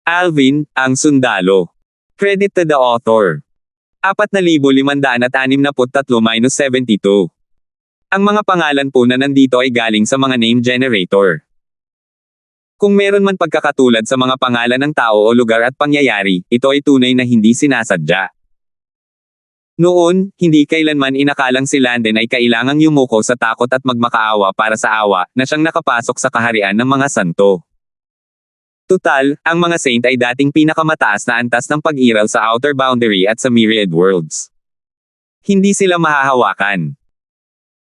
Alvin, ang sundalo. Credit to the author. 4,563-72. Ang mga pangalan po na nandito ay galing sa mga name generator. Kung meron man pagkakatulad sa mga pangalan ng tao o lugar at pangyayari, ito ay tunay na hindi sinasadya. Noon, hindi kailanman inakalang si Landon ay kailangang yumuko sa takot at magmakaawa para sa awa na siyang nakapasok sa kaharian ng mga santo. Tutal, ang mga saint ay dating pinakamataas na antas ng pag-iral sa outer boundary at sa myriad worlds. Hindi sila mahahawakan.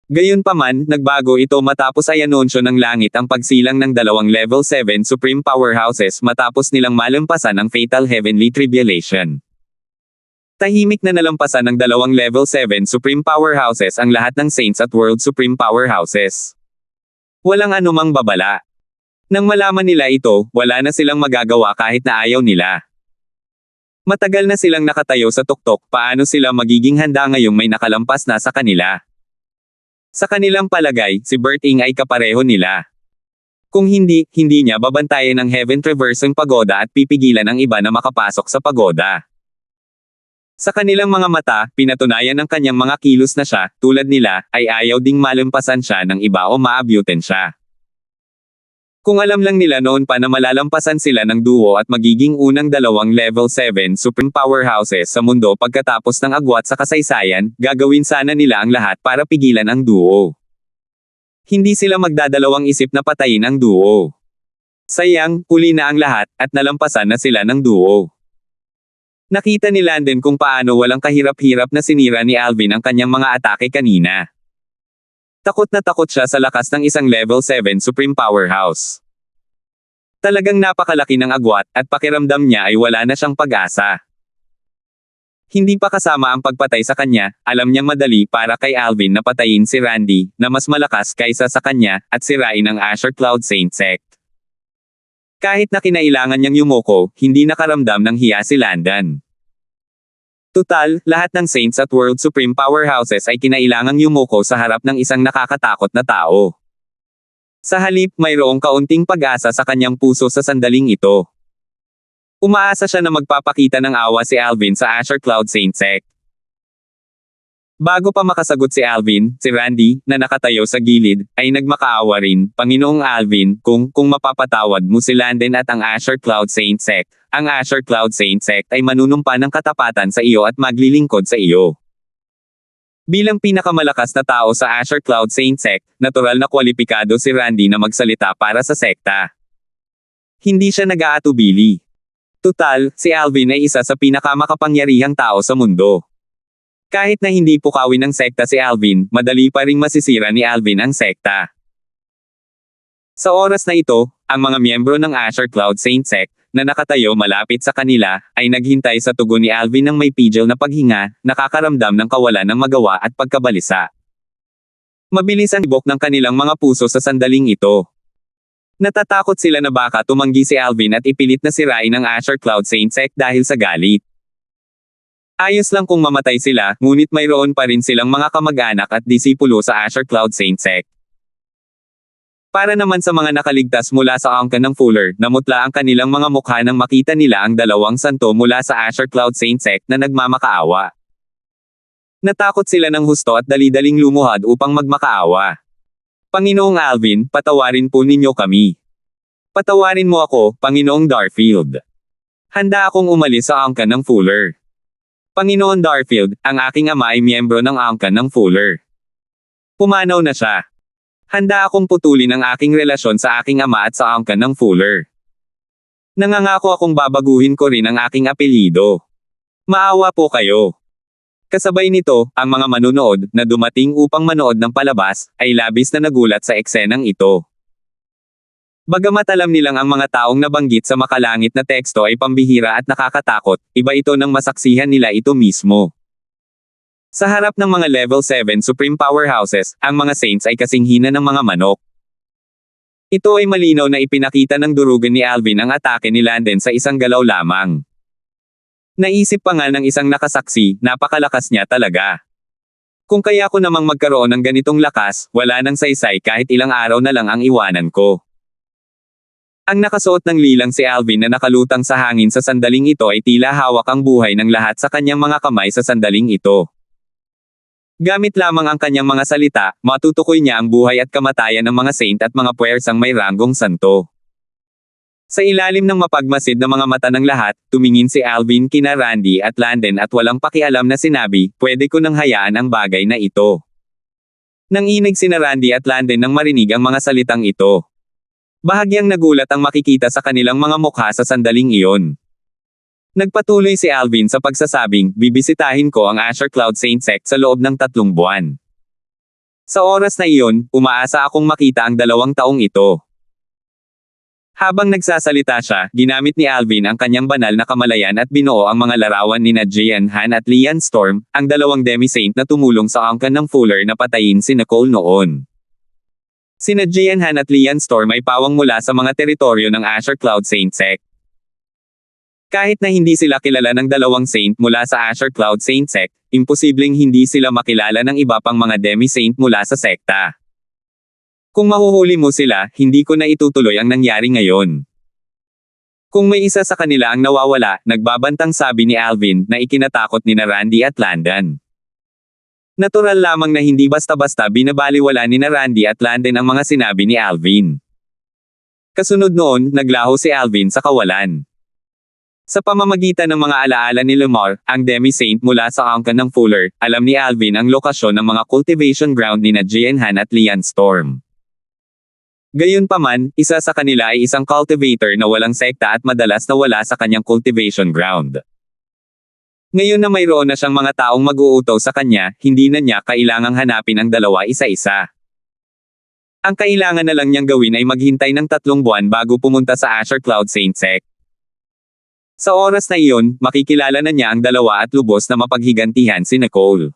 Gayunpaman, nagbago ito matapos ay anunsyo ng langit ang pagsilang ng dalawang level 7 supreme powerhouses matapos nilang malampasan ang fatal heavenly tribulation. Tahimik na nalampasan ng dalawang level 7 supreme powerhouses ang lahat ng saints at world supreme powerhouses. Walang anumang babala. Nang malaman nila ito, wala na silang magagawa kahit na ayaw nila. Matagal na silang nakatayo sa tuktok, paano sila magiging handa ngayong may nakalampas na sa kanila? Sa kanilang palagay, si Bert Ing ay kapareho nila. Kung hindi, hindi niya babantayan ng Heaven Traversing Pagoda at pipigilan ang iba na makapasok sa pagoda. Sa kanilang mga mata, pinatunayan ng kanyang mga kilos na siya, tulad nila, ay ayaw ding malampasan siya ng iba o maabutin siya. Kung alam lang nila noon pa na malalampasan sila ng duo at magiging unang dalawang level 7 supreme powerhouses sa mundo pagkatapos ng agwat sa kasaysayan, gagawin sana nila ang lahat para pigilan ang duo. Hindi sila magdadalawang isip na patayin ang duo. Sayang, huli na ang lahat, at nalampasan na sila ng duo. Nakita ni Landon kung paano walang kahirap-hirap na sinira ni Alvin ang kanyang mga atake kanina. Takot na takot siya sa lakas ng isang level 7 supreme powerhouse. Talagang napakalaki ng agwat, at pakiramdam niya ay wala na siyang pag-asa. Hindi pa kasama ang pagpatay sa kanya, alam niyang madali para kay Alvin na patayin si Randy, na mas malakas kaysa sa kanya, at sirain ang Azure Cloud Saint Sect. Kahit na kinailangan niyang yumuko, hindi nakaramdam ng hiya si Landon. Tutal, lahat ng Saints at World Supreme Powerhouses ay kinailangang yumuko sa harap ng isang nakakatakot na tao. Sa halip, mayroong kaunting pag-asa sa kanyang puso sa sandaling ito. Umaasa siya na magpapakita ng awa si Alvin sa Azure Cloud Saint Sect. Bago pa makasagot si Alvin, si Randy, na nakatayo sa gilid, ay nagmakaawa rin, Panginoong Alvin, kung mapapatawad mo si Landon at ang Azure Cloud Saint Sect, ang Azure Cloud Saint Sect ay manunumpa ng katapatan sa iyo at maglilingkod sa iyo. Bilang pinakamalakas na tao sa Azure Cloud Saint Sect, natural na kwalipikado si Randy na magsalita para sa sekta. Hindi siya nag-aatubili. Tutal, si Alvin ay isa sa pinakamakapangyarihang tao sa mundo. Kahit na hindi pukawin ng sekta si Alvin, madali pa ring masisira ni Alvin ang sekta. Sa oras na ito, ang mga miyembro ng Azure Cloud Saint Sect, na nakatayo malapit sa kanila, ay naghintay sa tugon ni Alvin ng may pigil na paghinga, nakakaramdam ng kawalan ng magawa at pagkabalisa. Mabilis ang tibok ng kanilang mga puso sa sandaling ito. Natatakot sila na baka tumanggi si Alvin at ipilit na sirain ang Azure Cloud Saint Sect dahil sa galit. Ayos lang kung mamatay sila, ngunit mayroon pa rin silang mga kamag-anak at disipulo sa Azure Cloud Saint Sect. Para naman sa mga nakaligtas mula sa angkan ng Fuller, namutla ang kanilang mga mukha nang makita nila ang dalawang santo mula sa Azure Cloud Saint Sect na nagmamakaawa. Natakot sila ng husto at dali-daling lumuhad upang magmakaawa. Panginoong Alvin, patawarin po ninyo kami. Patawarin mo ako, Panginoong Darfield. Handa akong umalis sa angkan ng Fuller. Panginoon Darfield, ang aking ama ay miyembro ng angkan ng Fuller. Pumanaw na siya. Handa akong putulin ang aking relasyon sa aking ama at sa angkan ng Fuller. Nangangako akong babaguhin ko rin ang aking apelyido. Maawa po kayo. Kasabay nito, ang mga manunood, na dumating upang manood ng palabas, ay labis na nagulat sa eksenang ito. Bagamat alam nilang ang mga taong nabanggit sa makalangit na teksto ay pambihira at nakakatakot, iba ito nang masaksihan nila ito mismo. Sa harap ng mga level 7 supreme powerhouses, ang mga saints ay kasinghina ng mga manok. Ito ay malinaw na ipinakita ng durugan ni Alvin ang atake ni Landon sa isang galaw lamang. Naisip pa nga ng isang nakasaksi, napakalakas niya talaga. Kung kaya ko namang magkaroon ng ganitong lakas, wala nang saysay kahit ilang araw na lang ang iwanan ko. Ang nakasuot ng lilang si Alvin na nakalutang sa hangin sa sandaling ito ay tila hawak ang buhay ng lahat sa kanyang mga kamay sa sandaling ito. Gamit lamang ang kanyang mga salita, matutukoy niya ang buhay at kamatayan ng mga saint at mga puwersang may ranggong santo. Sa ilalim ng mapagmasid na mga mata ng lahat, tumingin si Alvin kina Randy at Landon at walang pakialam na sinabi, pwede ko nang hayaan ang bagay na ito. Nanginig sina Randy at Landon nang marinig ang mga salitang ito. Bahagyang nagulat ang makikita sa kanilang mga mukha sa sandaling iyon. Nagpatuloy si Alvin sa pagsasabing, bibisitahin ko ang Asher Cloud Saint Sect sa loob ng 3 buwan. Sa oras na iyon, umaasa akong makita ang 2 taong ito. Habang nagsasalita siya, ginamit ni Alvin ang kanyang banal na kamalayan at binuo ang mga larawan nina Jian Han at Lian Storm, ang 2 demi-saint na tumulong sa angkan ng Fuller na patayin si Nicole noon. Sina Jian Han at Lian Storm ay pawang mula sa mga teritoryo ng Asher Cloud Saint Sect. Kahit na hindi sila kilala ng 2 saint mula sa Asher Cloud Saint Sect, imposibleng hindi sila makilala ng iba pang mga demi-saint mula sa sekta. Kung mahuhuli mo sila, hindi ko na itutuloy ang nangyari ngayon. Kung may isa sa kanila ang nawawala, nagbabantang sabi ni Alvin na ikinatakot ni Randy at Landon. Natural lamang na hindi basta-basta binabaliwala ni Randy at Landon ang mga sinabi ni Alvin. Kasunod noon, naglaho si Alvin sa kawalan. Sa pamamagitan ng mga alaala ni Lamar, ang demi-saint mula sa angkan ng Fuller, alam ni Alvin ang lokasyon ng mga cultivation ground ni Jian Han at Lian Storm. Gayunpaman, isa sa kanila ay isang cultivator na walang sekta at madalas na wala sa kanyang cultivation ground. Ngayon na mayroon na siyang mga taong mag-uutos sa kanya, hindi na niya kailangang hanapin ang 2 isa-isa. Ang kailangan na lang niyang gawin ay maghintay ng 3 buwan bago pumunta sa Asher Cloud Saint Sect. Sa oras na iyon, makikilala na niya ang 2 at lubos na mapaghigantihan si Nicole.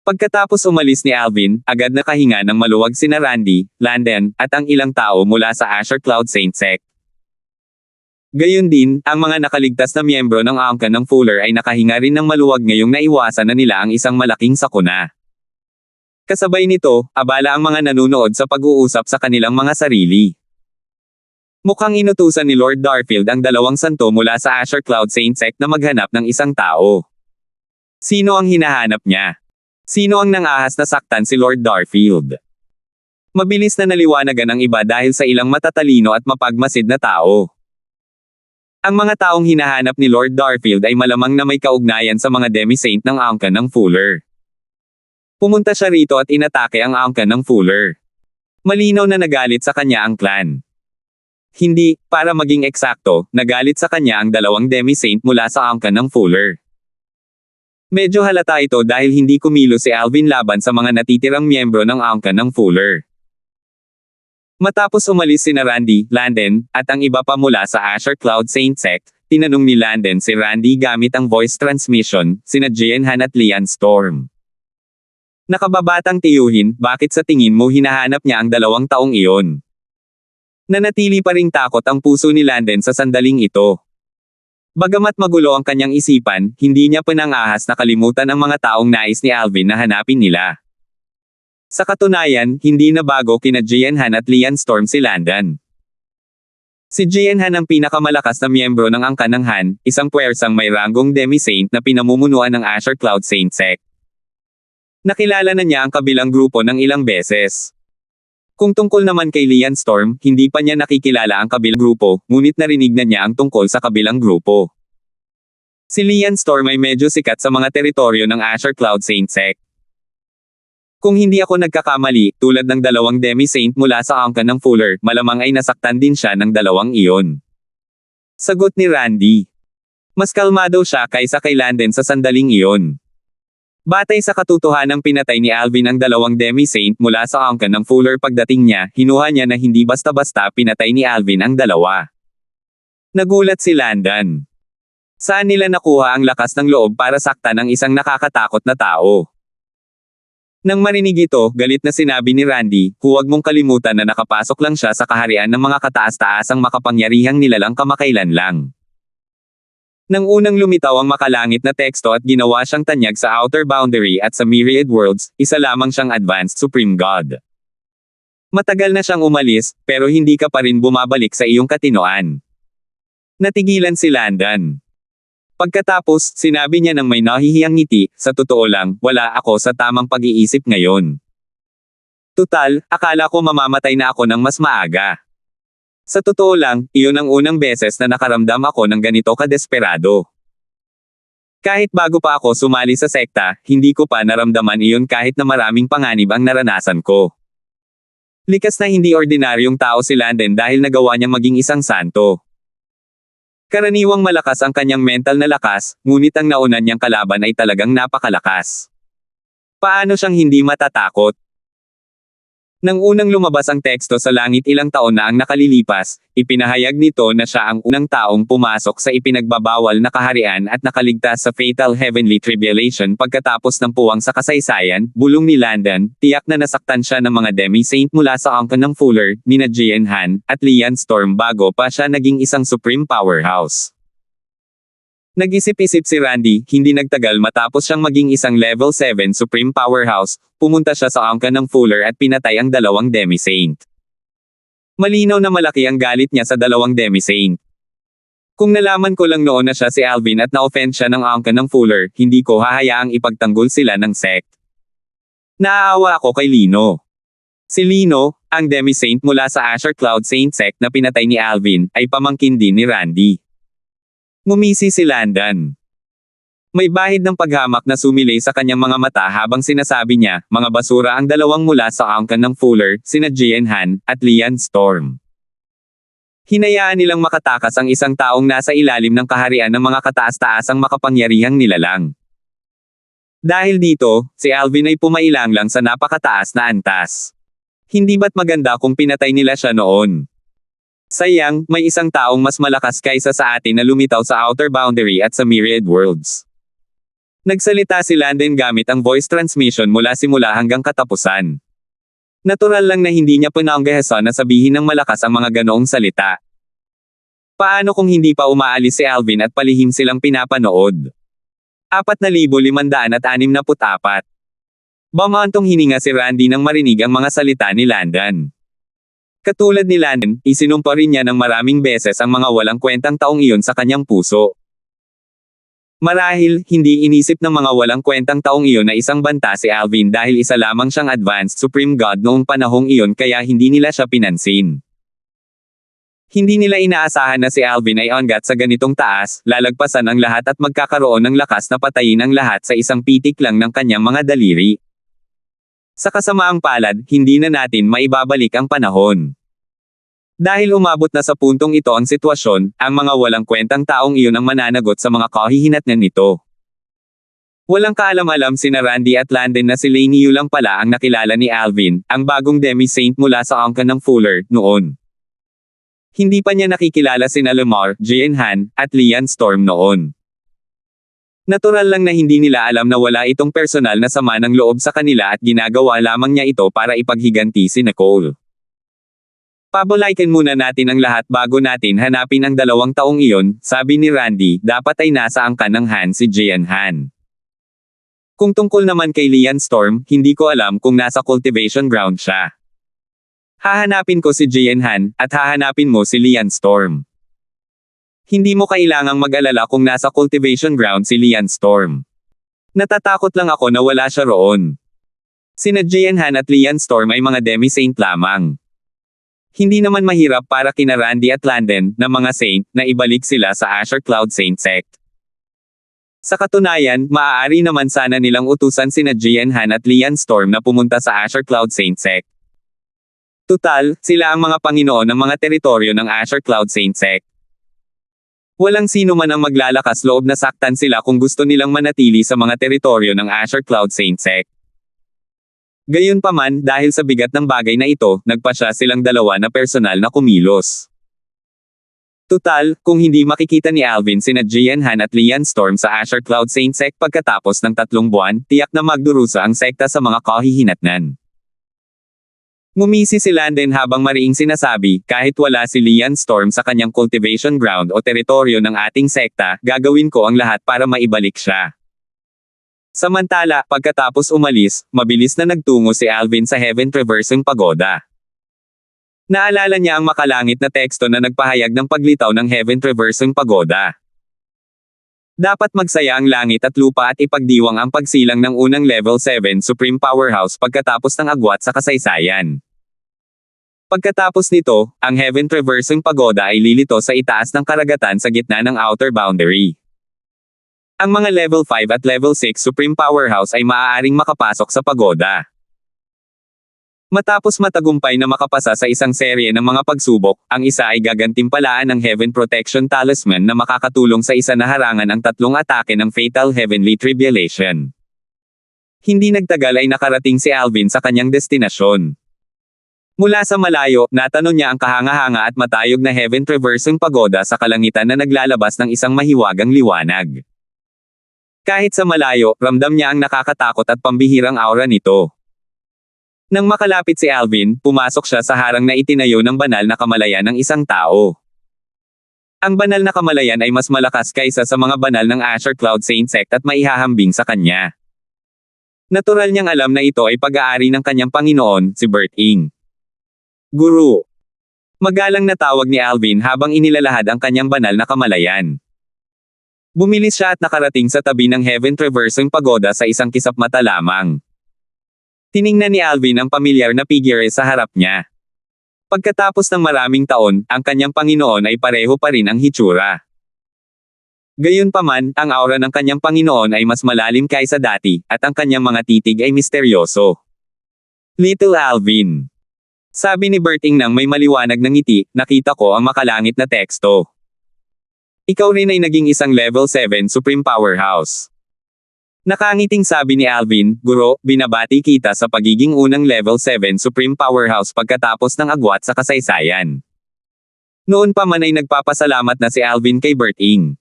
Pagkatapos umalis ni Alvin, agad nakahinga ng maluwag sina Randy, Landon, at ang ilang tao mula sa Asher Cloud Saint Sect. Gayon din, ang mga nakaligtas na miyembro ng angkan ng Fuller ay nakahinga rin ng maluwag ngayong naiwasan na nila ang isang malaking sakuna. Kasabay nito, abala ang mga nanunood sa pag-uusap sa kanilang mga sarili. Mukhang inutusan ni Lord Darfield ang 2 santo mula sa Asher Cloud Saint Sect na maghanap ng isang tao. Sino ang hinahanap niya? Sino ang nangahas na saktan si Lord Darfield? Mabilis na naliwanagan ang iba dahil sa ilang matatalino at mapagmasid na tao. Ang mga taong hinahanap ni Lord Darfield ay malamang na may kaugnayan sa mga demi-saint ng angkan ng Fuller. Pumunta siya rito at inatake ang angkan ng Fuller. Malinaw na nagalit sa kanya ang clan. Hindi, para maging eksakto, nagalit sa kanya ang 2 demi-saint mula sa angkan ng Fuller. Medyo halata ito dahil hindi kumilos si Alvin laban sa mga natitirang miyembro ng angkan ng Fuller. Matapos umalis sina Randy, Landon, at ang iba pa mula sa Asher Cloud Saint Sect, tinanong ni Landon si Randy gamit ang voice transmission, sina Jian Han at Lian Storm. Nakababatang tiyuhin, bakit sa tingin mo hinahanap niya ang 2 taong iyon? Nanatili pa ring takot ang puso ni Landon sa sandaling ito. Bagamat magulo ang kanyang isipan, hindi niya pinangahas na kalimutan ang mga taong nais ni Alvin na hanapin nila. Sa katunayan, hindi na bago kina Jian Han at Lian Storm si Landon. Si Jian Han ang pinakamalakas na miyembro ng angkan ng Han, isang puwersang may ranggong demi-saint na pinamumunuan ng Asher Cloud Saint Sect. Nakilala na niya ang kabilang grupo ng ilang beses. Kung tungkol naman kay Lian Storm, hindi pa niya nakikilala ang kabilang grupo, ngunit narinig na niya ang tungkol sa kabilang grupo. Si Lian Storm ay medyo sikat sa mga teritoryo ng Asher Cloud Saint Sect. Kung hindi ako nagkakamali, tulad ng 2 demi-saint mula sa angkan ng Fuller, malamang ay nasaktan din siya ng 2 iyon. Sagot ni Randy. Mas kalmado siya kaysa kay Landon sa sandaling iyon. Batay sa katotohanang pinatay ni Alvin ang 2 demi-saint mula sa angkan ng Fuller pagdating niya, hinuha niya na hindi basta-basta pinatay ni Alvin ang 2. Nagulat si Landon. Saan nila nakuha ang lakas ng loob para saktan ang isang nakakatakot na tao? Nang marinig ito, galit na sinabi ni Randy, huwag mong kalimutan na nakapasok lang siya sa kaharian ng mga kataas-taasang makapangyarihang nilalang kamakailan lang. Nang unang lumitaw ang makalangit na teksto at ginawa siyang tanyag sa Outer Boundary at sa Myriad Worlds, isa lamang siyang Advanced Supreme God. Matagal na siyang umalis, pero hindi ka pa rin bumabalik sa iyong katinoan. Natigilan si Landon. Pagkatapos, sinabi niya ng may nahihiyang ngiti, sa totoo lang, wala ako sa tamang pag-iisip ngayon. Tutal, akala ko mamamatay na ako ng mas maaga. Sa totoo lang, iyon ang unang beses na nakaramdam ako ng ganito kadesperado. Kahit bago pa ako sumali sa sekta, hindi ko pa naramdaman iyon kahit na maraming panganib ang naranasan ko. Likas na hindi ordinaryong tao si Landon dahil nagawa niyang maging isang santo. Karaniwang malakas ang kanyang mental na lakas, ngunit ang naunan niyang kalaban ay talagang napakalakas. Paano siyang hindi matatakot? Nang unang lumabas ang teksto sa langit ilang taon na ang nakalilipas, ipinahayag nito na siya ang unang taong pumasok sa ipinagbabawal na kaharian at nakaligtas sa fatal heavenly tribulation pagkatapos ng puwang sa kasaysayan, bulong ni Landon, tiyak na nasaktan siya ng mga demi-saint mula sa angkan ng Fuller, nina Jian Han, at Lian Storm bago pa siya naging isang supreme powerhouse. Nag-isip-isip si Randy, hindi nagtagal matapos siyang maging isang level 7 supreme powerhouse, pumunta siya sa angkan ng Fuller at pinatay ang dalawang demi-saint. Malinaw na malaki ang galit niya sa dalawang demi-saint. Kung nalaman ko lang noon na siya si Alvin at na-offend siya ng angkan ng Fuller, hindi ko hahayaang ipagtanggol sila ng sect. Naaawa ako kay Lino. Si Lino, ang demi-saint mula sa Asher Cloud Saint sect na pinatay ni Alvin, ay pamangkin din ni Randy. Ngumisi si Landon. May bahid ng paghamak na sumilay sa kanyang mga mata habang sinasabi niya, mga basura ang dalawang mula sa angkan ng Fuller, sina Jian Han, at Lian Storm. Hinayaan nilang makatakas ang isang taong nasa ilalim ng kaharian ng mga kataas-taasang makapangyarihang nilalang. Dahil dito, si Alvin ay pumailang lang sa napakataas na antas. Hindi ba't maganda kung pinatay nila siya noon? Sayang, may isang taong mas malakas kaysa sa atin na lumitaw sa outer boundary at sa myriad worlds. Nagsalita si Landon gamit ang voice transmission mula simula hanggang katapusan. Natural lang na hindi niya pinanggahasan na sabihin ng malakas ang mga ganoong salita. Paano kung hindi pa umaalis si Alvin at palihim silang pinapanood? 4,564. Bamantong hininga si Randy nang marinig ang mga salita ni Landon. Katulad ni Landon, isinumpa rin niya ng maraming beses ang mga walang kwentang taong iyon sa kanyang puso. Marahil, hindi inisip ng mga walang kwentang taong iyon na isang banta si Alvin dahil isa lamang siyang advanced supreme god noong panahong iyon kaya hindi nila siya pinansin. Hindi nila inaasahan na si Alvin ay ongat sa ganitong taas, lalagpasan ang lahat at magkakaroon ng lakas na patayin ang lahat sa isang pitik lang ng kanyang mga daliri. Sa kasamaang palad, hindi na natin maibabalik ang panahon. Dahil umabot na sa puntong ito ang sitwasyon, ang mga walang kwentang taong iyon ang mananagot sa mga kahihinatnan nito. Walang kaalam-alam sina Randy at Landon na si Laney lang pala ang nakilala ni Alvin, ang bagong demi-saint mula sa angkan ng Fuller, noon. Hindi pa niya nakikilala sina Lamar, Jian Han, at Lian Storm noon. Natural lang na hindi nila alam na wala itong personal na sama ng loob sa kanila at ginagawa lamang niya ito para ipaghiganti si Nicole. Pabolaikin muna natin ang lahat bago natin hanapin ang dalawang taong iyon, sabi ni Randy, dapat ay nasa angkan ng Han si Jian Han. Kung tungkol naman kay Lian Storm, hindi ko alam kung nasa cultivation ground siya. Hahanapin ko si Jian Han, at hahanapin mo si Lian Storm. Hindi mo kailangang mag-alala kung nasa cultivation ground si Lian Storm. Natatakot lang ako na wala siya roon. Sina Jian Han at Lian Storm ay mga demi-saint lamang. Hindi naman mahirap para kina Randy at Landon, na mga saint, na ibalik sila sa Asher Cloud Saint Sect. Sa katunayan, maaari naman sana nilang utusan sina Jian Han at Lian Storm na pumunta sa Asher Cloud Saint Sect. Tutal, sila ang mga Panginoon ng mga teritoryo ng Asher Cloud Saint Sect. Walang sino man ang maglalakas loob na saktan sila kung gusto nilang manatili sa mga teritoryo ng Asher Cloud Saint Sect. Gayunpaman, dahil sa bigat ng bagay na ito, nagpasya silang dalawa na personal na kumilos. Tutal, kung hindi makikita ni Alvin sina Jian Han at Lian Storm sa Asher Cloud Saint Sect pagkatapos ng 3 buwan, tiyak na magdurusa ang sekta sa mga kahihinatnan. Ngumisi si Landon habang mariing sinasabi, kahit wala si Lian Storm sa kanyang cultivation ground o teritoryo ng ating sekta, gagawin ko ang lahat para maibalik siya. Samantala, pagkatapos umalis, mabilis na nagtungo si Alvin sa Heaven Traversing Pagoda. Naalala niya ang makalangit na teksto na nagpahayag ng paglitaw ng Heaven Traversing Pagoda. Dapat magsaya ang langit at lupa at ipagdiwang ang pagsilang ng unang Level 7 Supreme Powerhouse pagkatapos ng agwat sa kasaysayan. Pagkatapos nito, ang Heaven Traversing Pagoda ay lilito sa itaas ng karagatan sa gitna ng outer boundary. Ang mga Level 5 at Level 6 Supreme Powerhouse ay maaaring makapasok sa pagoda. Matapos matagumpay na makapasa sa isang serye ng mga pagsubok, ang isa ay gagantimpalaan ng Heaven Protection Talisman na makakatulong sa isa na harangan ang tatlong atake ng Fatal Heavenly Tribulation. Hindi nagtagal ay nakarating si Alvin sa kanyang destinasyon. Mula sa malayo, natanong niya ang kahanga-hanga at matayog na Heaven Traversing Pagoda sa kalangitan na naglalabas ng isang mahiwagang liwanag. Kahit sa malayo, ramdam niya ang nakakatakot at pambihirang aura nito. Nang makalapit si Alvin, pumasok siya sa harang na itinayo ng banal na kamalayan ng isang tao. Ang banal na kamalayan ay mas malakas kaysa sa mga banal ng Asher Cloud Saint Sect at maihahambing sa kanya. Natural niyang alam na ito ay pag-aari ng kanyang Panginoon, si Bert Ing. Guru. Magalang na tawag ni Alvin habang inilalahad ang kanyang banal na kamalayan. Bumilis siya at nakarating sa tabi ng Heaven Traversing Pagoda sa isang kisap mata lamang. Tiningnan ni Alvin ang pamilyar na figure sa harap niya. Pagkatapos ng maraming taon, ang kanyang Panginoon ay pareho pa rin ang hitsura. Gayunpaman, ang aura ng kanyang Panginoon ay mas malalim kaysa dati, at ang kanyang mga titig ay misteryoso. Little Alvin. Sabi ni Berting nang may maliwanag na ngiti, nakita ko ang makalangit na teksto. Ikaw rin ay naging isang Level 7 Supreme Powerhouse. Nakangiting sabi ni Alvin, Guro, binabati kita sa pagiging unang Level 7 Supreme Powerhouse pagkatapos ng agwat sa kasaysayan. Noon pa man ay nagpapasalamat na si Alvin kay Berting.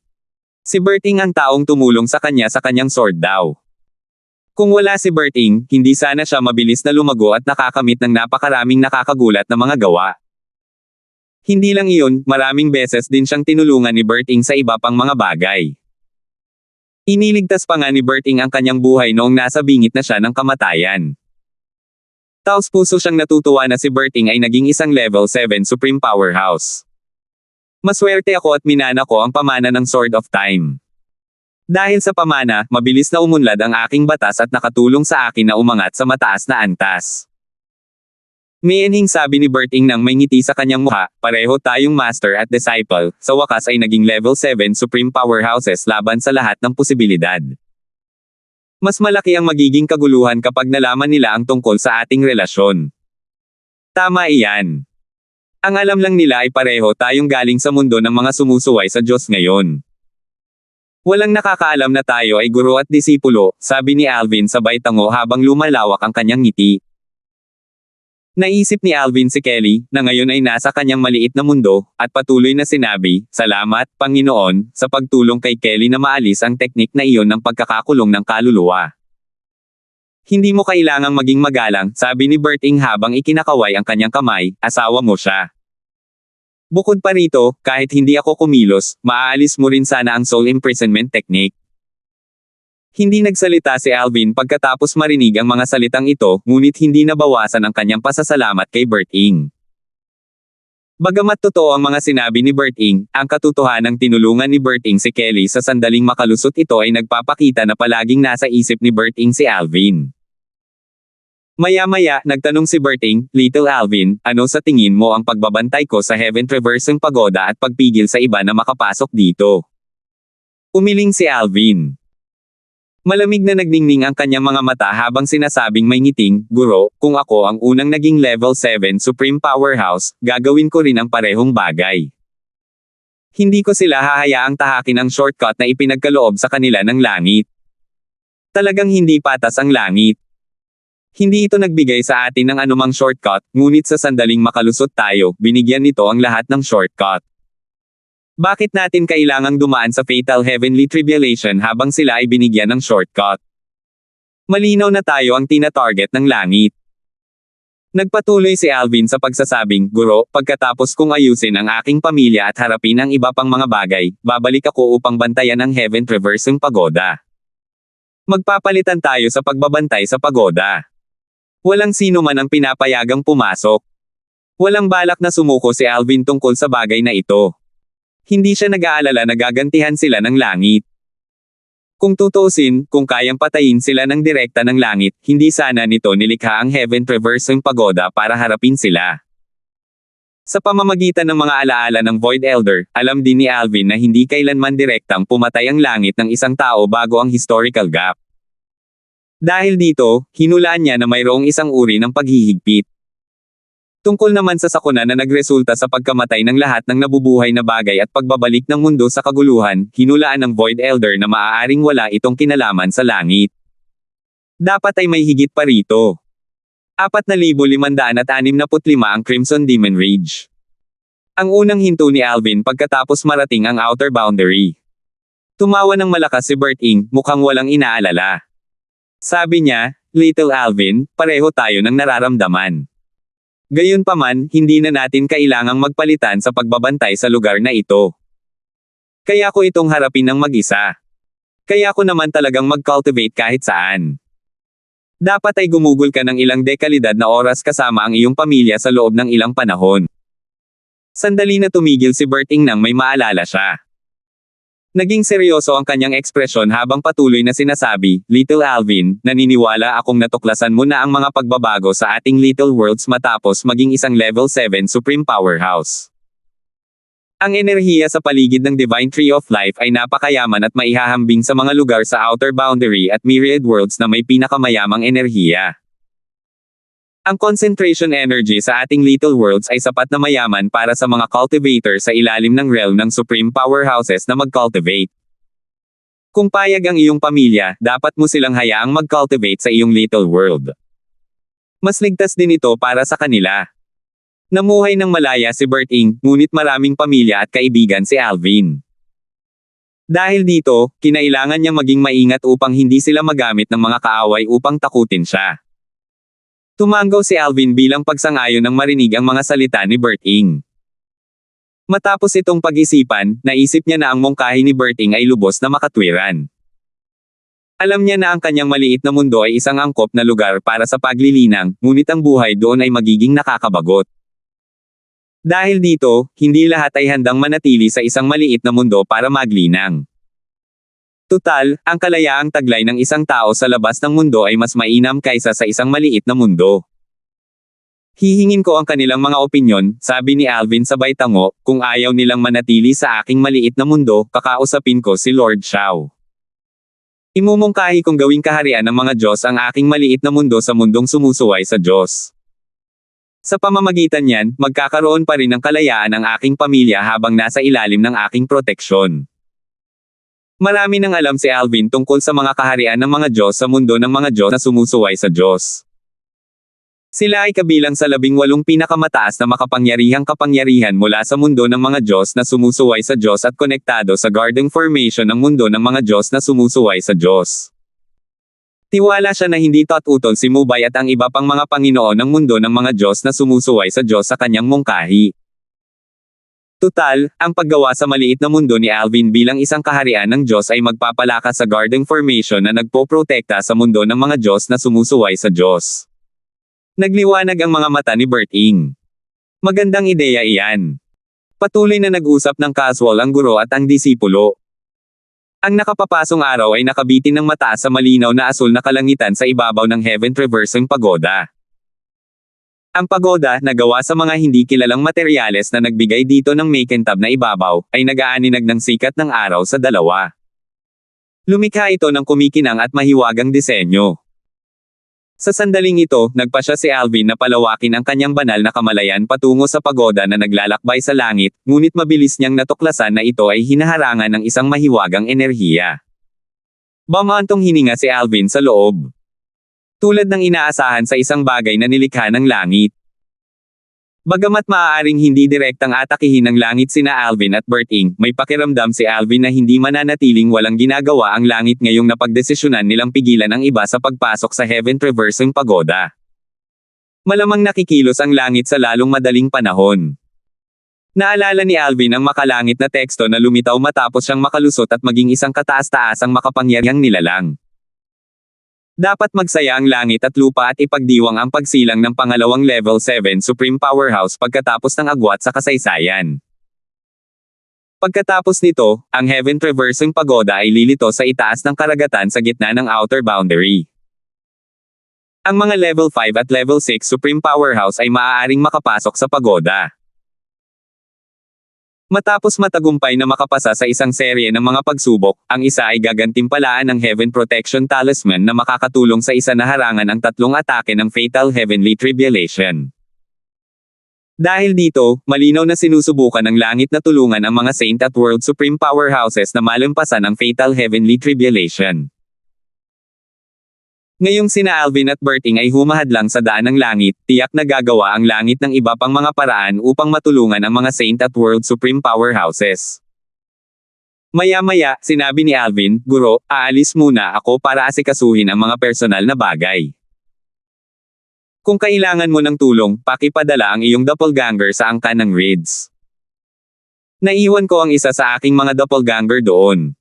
Si Berting ang taong tumulong sa kanya sa kanyang sword daw. Kung wala si Berting, hindi sana siya mabilis na lumago at nakakamit ng napakaraming nakakagulat na mga gawa. Hindi lang iyon, maraming beses din siyang tinulungan ni Berting sa iba pang mga bagay. Iniligtas pa nga ni Berting ang kanyang buhay noong nasa bingit na siya ng kamatayan. Taos puso siyang natutuwa na si Berting ay naging isang Level 7 Supreme Powerhouse. Maswerte ako at minana ko ang pamana ng Sword of Time. Dahil sa pamana, mabilis na umunlad ang aking batas at nakatulong sa akin na umangat sa mataas na antas. Mienhing sabi ni Berting nang may ngiti sa kanyang mukha, pareho tayong master at disciple, sa wakas ay naging Level 7 Supreme Powerhouses laban sa lahat ng posibilidad. Mas malaki ang magiging kaguluhan kapag nalaman nila ang tungkol sa ating relasyon. Tama iyan. Ang alam lang nila ay pareho tayong galing sa mundo ng mga sumusuway sa Diyos ngayon. Walang nakakaalam na tayo ay guro at disipulo, sabi ni Alvin sabay tango habang lumalawak ang kanyang ngiti. Naisip ni Alvin si Kelly, na ngayon ay nasa kanyang maliit na mundo, at patuloy na sinabi, Salamat, Panginoon, sa pagtulong kay Kelly na maalis ang teknik na iyon ng pagkakakulong ng kaluluwa. Hindi mo kailangang maging magalang, sabi ni Berting habang ikinakaway ang kanyang kamay, asawa mo siya. Bukod pa rito, kahit hindi ako kumilos, maaalis mo rin sana ang soul imprisonment technique. Hindi nagsalita si Alvin pagkatapos marinig ang mga salitang ito, ngunit hindi nabawasan ang kanyang pasasalamat kay Berting. Bagamat totoo ang mga sinabi ni Berting, ang katotohanang tinulungan ni Berting si Kelly sa sandaling makalusot ito ay nagpapakita na palaging nasa isip ni Berting si Alvin. Maya-maya, nagtanong si Berting, Little Alvin, ano sa tingin mo ang pagbabantay ko sa Heaven Traversing Pagoda at pagpigil sa iba na makapasok dito? Umiling si Alvin. Malamig na nagningning ang kanyang mga mata habang sinasabing may ngiting, Guro, kung ako ang unang naging Level 7 Supreme Powerhouse, gagawin ko rin ang parehong bagay. Hindi ko sila hahayaang tahakin ang shortcut na ipinagkaloob sa kanila ng langit. Talagang hindi patas ang langit. Hindi ito nagbigay sa atin ng anumang shortcut, ngunit sa sandaling makalusot tayo, binigyan nito ang lahat ng shortcut. Bakit natin kailangang dumaan sa Fatal Heavenly Tribulation habang sila ay binigyan ng shortcut? Malinaw na tayo ang tina-target ng langit. Nagpatuloy si Alvin sa pagsasabing, Guro, pagkatapos kong ayusin ang aking pamilya at harapin ang iba pang mga bagay, babalik ako upang bantayan ang Heaven Traversing Pagoda. Magpapalitan tayo sa pagbabantay sa pagoda. Walang sino man ang pinapayagang pumasok. Walang balak na sumuko si Alvin tungkol sa bagay na ito. Hindi siya nag-aalala na gagantihan sila ng langit. Kung tutuusin, kung kayang patayin sila ng direkta ng langit, hindi sana nito nilikha ang Heaven Traversing Pagoda para harapin sila. Sa pamamagitan ng mga alaala ng Void Elder, alam din ni Alvin na hindi kailanman direktang pumatay ang langit ng isang tao bago ang historical gap. Dahil dito, hinulaan niya na mayroong isang uri ng paghihigpit. Tungkol naman sa sakuna na nagresulta sa pagkamatay ng lahat ng nabubuhay na bagay at pagbabalik ng mundo sa kaguluhan, hinulaan ng Void Elder na maaaring wala itong kinalaman sa langit. Dapat ay may higit pa rito. 4,565 ang Crimson Demon Rage. Ang unang hinto ni Alvin pagkatapos marating ang outer boundary. Tumawa ng malakas si Bert Ing, mukhang walang inaalala. Sabi niya, "Little Alvin, pareho tayo ng nararamdaman. Gayunpaman, hindi na natin kailangang magpalitan sa pagbabantay sa lugar na ito. Kaya ko itong harapin ng mag-isa. Kaya ko naman talagang mag-cultivate kahit saan. Dapat ay gumugol ka ng ilang dekalidad na oras kasama ang iyong pamilya sa loob ng ilang panahon." Sandali na tumigil si Bert Ing nang may maalala siya. Naging seryoso ang kanyang ekspresyon habang patuloy na sinasabi, "Little Alvin, naniniwala akong natuklasan mo na ang mga pagbabago sa ating Little Worlds matapos maging isang Level 7 Supreme Powerhouse. Ang enerhiya sa paligid ng Divine Tree of Life ay napakayaman at maihahambing sa mga lugar sa Outer Boundary at Myriad Worlds na may pinakamayamang enerhiya. Ang concentration energy sa ating Little Worlds ay sapat na mayaman para sa mga cultivator sa ilalim ng realm ng Supreme Powerhouses na mag-cultivate. Kung payag ang iyong pamilya, dapat mo silang hayaang mag-cultivate sa iyong Little World. Mas ligtas din ito para sa kanila." Namuhay ng malaya si Bert Ing, ngunit maraming pamilya at kaibigan si Alvin. Dahil dito, kinailangan niyang maging maingat upang hindi sila magamit ng mga kaaway upang takutin siya. Tumanggaw si Alvin bilang pagsang-ayon nang marinig ang mga salita ni Bert Ing. Matapos itong pag-isipan, naisip niya na ang mungkahi ni Bert Ing ay lubos na makatwiran. Alam niya na ang kanyang maliit na mundo ay isang angkop na lugar para sa paglilinang, ngunit ang buhay doon ay magiging nakakabagot. Dahil dito, hindi lahat ay handang manatili sa isang maliit na mundo para maglinang. Tutal, ang kalayaang taglay ng isang tao sa labas ng mundo ay mas mainam kaysa sa isang maliit na mundo. "Hihingin ko ang kanilang mga opinyon," sabi ni Alvin sabay tango, "kung ayaw nilang manatili sa aking maliit na mundo, kakausapin ko si Lord Shao. Imumungkahi kong gawing kaharian ng mga Diyos ang aking maliit na mundo sa mundong sumusuway sa Diyos. Sa pamamagitan niyan, magkakaroon pa rin ng kalayaan ang aking pamilya habang nasa ilalim ng aking proteksyon." Marami nang alam si Alvin tungkol sa mga kaharian ng mga Diyos sa mundo ng mga Diyos na sumusuway sa Diyos. Sila ay kabilang sa 18 pinakamataas na makapangyarihang kapangyarihan mula sa mundo ng mga Diyos na sumusuway sa Diyos at konektado sa Garden Formation ng mundo ng mga Diyos na sumusuway sa Diyos. Tiwala siya na hindi tatutol si Mubay at ang iba pang mga Panginoon ng mundo ng mga Diyos na sumusuway sa Diyos sa kanyang mungkahi. Tutal, ang paggawa sa maliit na mundo ni Alvin bilang isang kaharian ng Diyos ay magpapalakas sa Garden Formation na nagpoprotekta sa mundo ng mga Diyos na sumusuway sa Diyos. Nagliwanag ang mga mata ni Bert Ing. Magandang ideya iyan. Patuloy na nag-usap ng casual ang guro at ang disipulo. Ang nakapapasong araw ay nakabitin ng mataas sa malinaw na asul na kalangitan sa ibabaw ng Heaven Traversing Pagoda. Ang pagoda, na gawa sa mga hindi kilalang materyales na nagbigay dito ng makintab na ibabaw, ay nag-aaninag ng sikat ng araw sa dalawa. Lumikha ito ng kumikinang at mahiwagang disenyo. Sa sandaling ito, nagpasya si Alvin na palawakin ang kanyang banal na kamalayan patungo sa pagoda na naglalakbay sa langit, ngunit mabilis niyang natuklasan na ito ay hinaharangan ng isang mahiwagang enerhiya. Bumantong hininga si Alvin sa loob. Tulad ng inaasahan sa isang bagay na nilikha ng langit. Bagamat maaaring hindi direktang atakihin ng langit sina Alvin at Bert Ing, may pakiramdam si Alvin na hindi mananatiling walang ginagawa ang langit ngayong napagdesisyonan nilang pigilan ang iba sa pagpasok sa Heaven Traversing Pagoda. Malamang nakikilos ang langit sa lalong madaling panahon. Naalala ni Alvin ang makalangit na teksto na lumitaw matapos siyang makalusot at maging isang kataas-taasang makapangyarihang nilalang. Dapat magsaya ang langit at lupa at ipagdiwang ang pagsilang ng pangalawang Level 7 Supreme Powerhouse pagkatapos ng agwat sa kasaysayan. Pagkatapos nito, ang Heaven Traversing Pagoda ay lilito sa itaas ng karagatan sa gitna ng outer boundary. Ang mga Level 5 at Level 6 Supreme Powerhouse ay maaaring makapasok sa pagoda. Matapos matagumpay na makapasa sa isang serye ng mga pagsubok, ang isa ay gagantimpalaan ng Heaven Protection Talisman na makakatulong sa isa na harangan ang tatlong atake ng Fatal Heavenly Tribulation. Dahil dito, malinaw na sinusubukan ng langit na tulungan ang mga Saint at World Supreme Powerhouses na malampasan ang Fatal Heavenly Tribulation. Ngayong sina Alvin at Berting ay humahadlang sa daan ng langit, tiyak na gagawa ang langit ng iba pang mga paraan upang matulungan ang mga Saint at World Supreme Powerhouses. Maya-maya, sinabi ni Alvin, "Guro, aalis muna ako para asikasuhin ang mga personal na bagay. Kung kailangan mo ng tulong, pakipadala ang iyong doppelganger sa angkan ng Rids. Naiwan ko ang isa sa aking mga doppelganger doon."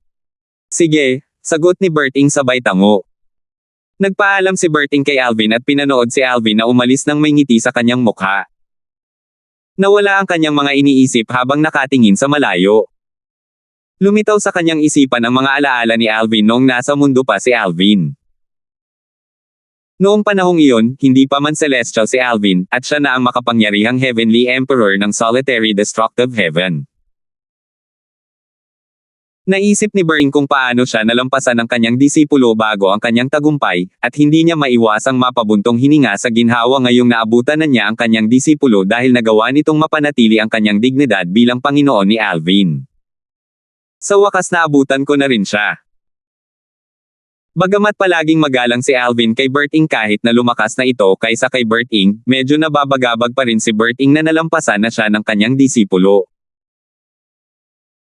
"Sige," sagot ni Berting sabay tango. Nagpaalam si Berting kay Alvin at pinanood si Alvin na umalis ng may ngiti sa kanyang mukha. Nawala ang kanyang mga iniisip habang nakatingin sa malayo. Lumitaw sa kanyang isipan ang mga alaala ni Alvin noong nasa mundo pa si Alvin. Noong panahong iyon, hindi pa man celestial si Alvin, at siya na ang makapangyarihang Heavenly Emperor ng Solitary Destructive Heaven. Naisip ni Berting kung paano siya nalampasan ang kanyang disipulo bago ang kanyang tagumpay, at hindi niya maiwasang mapabuntong hininga sa ginhawa ngayong naabutan na niya ang kanyang disipulo dahil nagawa nitong mapanatili ang kanyang dignidad bilang Panginoon ni Alvin. Sa wakas naabutan ko na rin siya. Bagamat palaging magalang si Alvin kay Berting kahit na lumakas na ito kaysa kay Berting, medyo nababagabag pa rin si Berting na nalampasan na siya ng kanyang disipulo.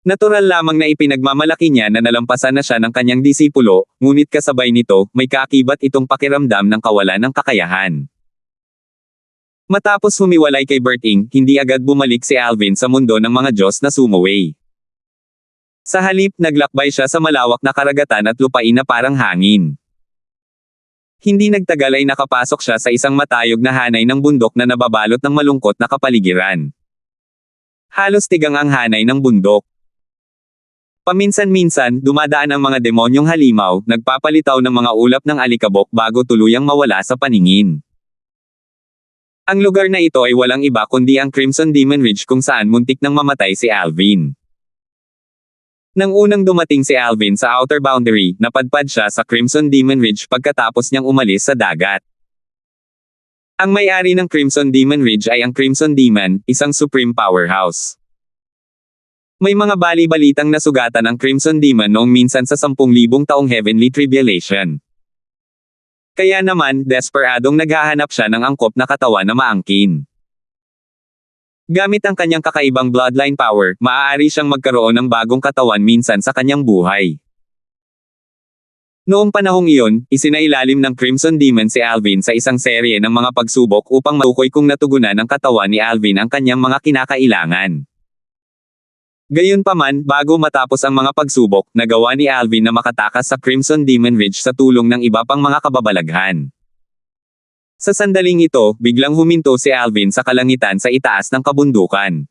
Natural lamang na ipinagmamalaki niya na nalampasan na siya ng kanyang disipulo, ngunit kasabay nito, may kaakibat itong pakiramdam ng kawalan ng kakayahan. Matapos humiwalay kay Berting, hindi agad bumalik si Alvin sa mundo ng mga Diyos na sumaway. Sa halip, naglakbay siya sa malawak na karagatan at lupain na parang hangin. Hindi nagtagal ay nakapasok siya sa isang matayog na hanay ng bundok na nababalot ng malungkot na kapaligiran. Halos tigang ang hanay ng bundok. Paminsan-minsan, dumadaan ang mga demonyong halimaw, nagpapalitaw ng mga ulap ng alikabok bago tuluyang mawala sa paningin. Ang lugar na ito ay walang iba kundi ang Crimson Demon Ridge kung saan muntik nang mamatay si Alvin. Nang unang dumating si Alvin sa outer boundary, napadpad siya sa Crimson Demon Ridge pagkatapos niyang umalis sa dagat. Ang may-ari ng Crimson Demon Ridge ay ang Crimson Demon, isang supreme powerhouse. May mga bali-balitang nasugatan ang Crimson Demon noong minsan sa 10,000 taong Heavenly Tribulation. Kaya naman, desperadong naghahanap siya ng angkop na katawan na maangkin. Gamit ang kanyang kakaibang bloodline power, maaari siyang magkaroon ng bagong katawan minsan sa kanyang buhay. Noong panahong iyon, isinailalim ng Crimson Demon si Alvin sa isang serye ng mga pagsubok upang matukoy kung natugunan ng katawan ni Alvin ang kanyang mga kinakailangan. Gayunpaman, bago matapos ang mga pagsubok, nagawa ni Alvin na makatakas sa Crimson Demon Ridge sa tulong ng iba pang mga kababalaghan. Sa sandaling ito, biglang huminto si Alvin sa kalangitan sa itaas ng kabundukan.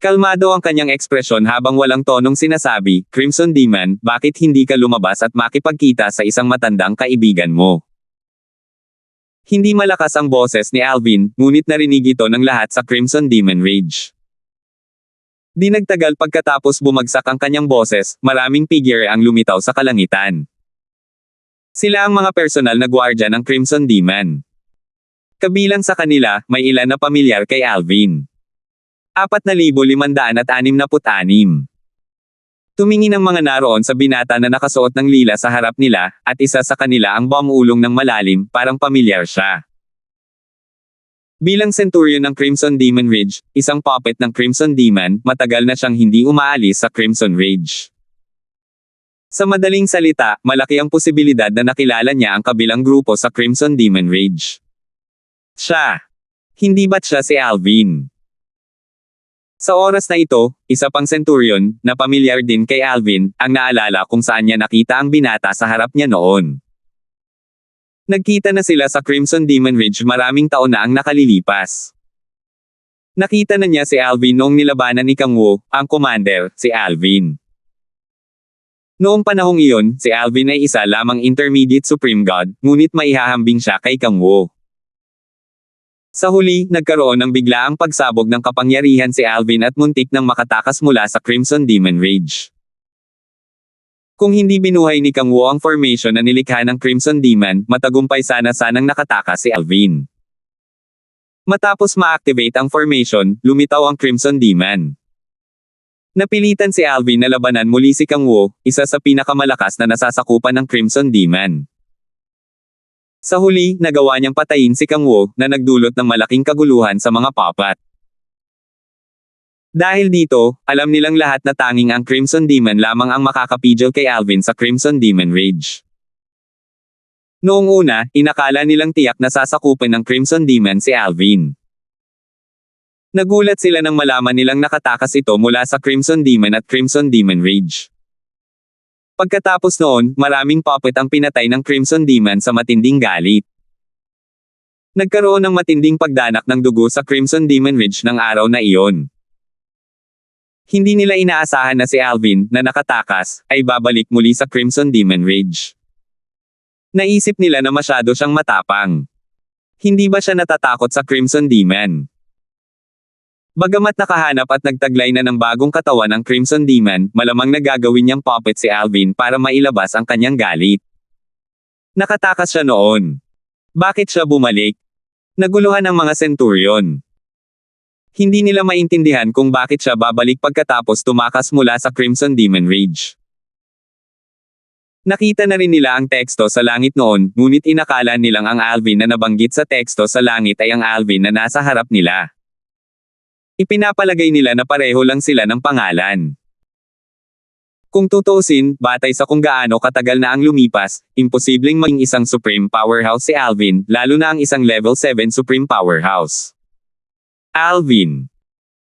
Kalmado ang kanyang ekspresyon habang walang tonong sinasabi, "Crimson Demon, bakit hindi ka lumabas at makipagkita sa isang matandang kaibigan mo?" Hindi malakas ang boses ni Alvin, ngunit narinig ito ng lahat sa Crimson Demon Ridge. Di nagtagal pagkatapos bumagsak ang kanyang boses, maraming figure ang lumitaw sa kalangitan. Sila ang mga personal na gwardya ng Crimson Demon. Kabilang sa kanila, may ilan na pamilyar kay Alvin. 4,566. Tumingin ang mga naroon sa binata na nakasuot ng lila sa harap nila, at isa sa kanila ang bumuulong ng malalim, parang pamilyar siya. Bilang Centurion ng Crimson Demon Ridge, isang puppet ng Crimson Demon, matagal na siyang hindi umaalis sa Crimson Ridge. Sa madaling salita, malaki ang posibilidad na nakilala niya ang kabilang grupo sa Crimson Demon Ridge. Siya. Hindi ba't siya si Alvin? Sa oras na ito, isa pang Centurion, na pamilyar din kay Alvin, ang naalala kung saan niya nakita ang binata sa harap niya noon. Nagkita na sila sa Crimson Demon Ridge maraming taon na ang nakalilipas. Nakita na niya si Alvin noong nilabanan ni Kang Wu, ang commander, si Alvin. Noong panahong iyon, si Alvin ay isa lamang intermediate supreme god, ngunit maihahambing siya kay Kang Wu. Sa huli, nagkaroon ng biglaang pagsabog ng kapangyarihan si Alvin at muntik nang makatakas mula sa Crimson Demon Ridge. Kung hindi binuhay ni Kang Wu ang formation na nilikha ng Crimson Demon, matagumpay sanang nakatakas si Alvin. Matapos ma-activate ang formation, lumitaw ang Crimson Demon. Napilitan si Alvin na labanan muli si Kang Wu, isa sa pinakamalakas na nasasakupan ng Crimson Demon. Sa huli, nagawa niyang patayin si Kang Wu, na nagdulot ng malaking kaguluhan sa mga papat. Dahil dito, alam nilang lahat na tanging ang Crimson Demon lamang ang makakapigil kay Alvin sa Crimson Demon Ridge. Noong una, inakala nilang tiyak na sasakupan ng Crimson Demon si Alvin. Nagulat sila nang malaman nilang nakatakas ito mula sa Crimson Demon at Crimson Demon Ridge. Pagkatapos noon, maraming puppet ang pinatay ng Crimson Demon sa matinding galit. Nagkaroon ng matinding pagdanak ng dugo sa Crimson Demon Ridge ng araw na iyon. Hindi nila inaasahan na si Alvin, na nakatakas, ay babalik muli sa Crimson Demon Ridge. Naisip nila na masyado siyang matapang. Hindi ba siya natatakot sa Crimson Demon? Bagamat nakahanap at nagtaglay na ng bagong katawan ang Crimson Demon, malamang nagagawin niyang puppet si Alvin para mailabas ang kanyang galit. Nakatakas siya noon. Bakit siya bumalik? Naguluhan ang mga Centurion. Hindi nila maintindihan kung bakit siya babalik pagkatapos tumakas mula sa Crimson Demon Ridge. Nakita na rin nila ang teksto sa langit noon, ngunit inakala nilang ang Alvin na nabanggit sa teksto sa langit ay ang Alvin na nasa harap nila. Ipinapalagay nila na pareho lang sila ng pangalan. Kung tutuusin, batay sa kung gaano katagal na ang lumipas, imposibleng maging isang Supreme Powerhouse si Alvin, lalo na ang isang Level 7 Supreme Powerhouse. Alvin.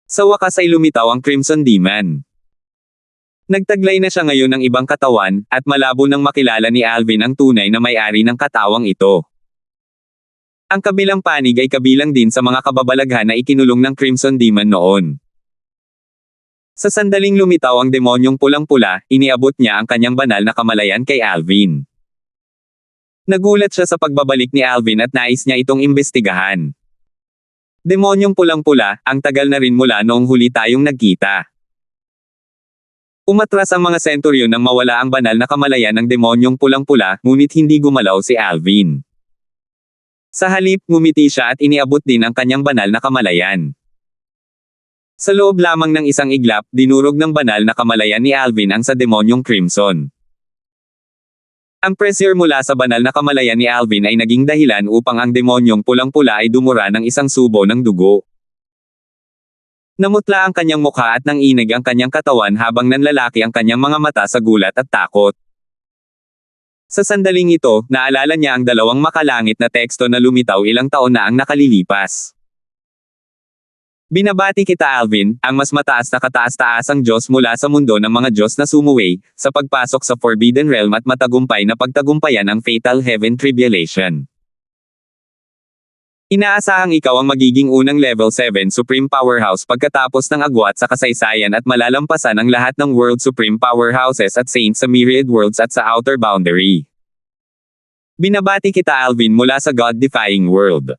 Sa wakas ay lumitaw ang Crimson Demon. Nagtaglay na siya ngayon ng ibang katawan, at malabo nang makilala ni Alvin ang tunay na may-ari ng katawang ito. Ang kabilang panig ay kabilang din sa mga kababalaghan na ikinulong ng Crimson Demon noon. Sa sandaling lumitaw ang demonyong pulang-pula, iniabot niya ang kanyang banal na kamalayan kay Alvin. Nagulat siya sa pagbabalik ni Alvin at nais niya itong imbestigahan. Demonyong pulang-pula, ang tagal na rin mula noong huli tayong nagkita. Umatras ang mga Centurion nang mawala ang banal na kamalayan ng demonyong pulang-pula, ngunit hindi gumalaw si Alvin. Sa halip, ngumiti siya at iniabot din ang kanyang banal na kamalayan. Sa loob lamang ng isang iglap, dinurog ng banal na kamalayan ni Alvin ang sa demonyong Crimson. Ang pressure mula sa banal na kamalayan ni Alvin ay naging dahilan upang ang demonyong pulang-pula ay dumura ng isang subo ng dugo. Namutla ang kanyang mukha at nanginig ang kanyang katawan habang nanlalaki ang kanyang mga mata sa gulat at takot. Sa sandaling ito, naalala niya ang dalawang makalangit na teksto na lumitaw ilang taon na ang nakalilipas. Binabati kita Alvin, ang mas mataas na kataas-taasang Diyos mula sa mundo ng mga Diyos na sumuway, sa pagpasok sa Forbidden Realm at matagumpay na pagtagumpayan ang Fatal Heaven Tribulation. Inaasahang ikaw ang magiging unang Level 7 Supreme Powerhouse pagkatapos ng agwat sa kasaysayan at malalampasan ang lahat ng World Supreme Powerhouses at Saints sa myriad worlds at sa outer boundary. Binabati kita Alvin mula sa God-defying world.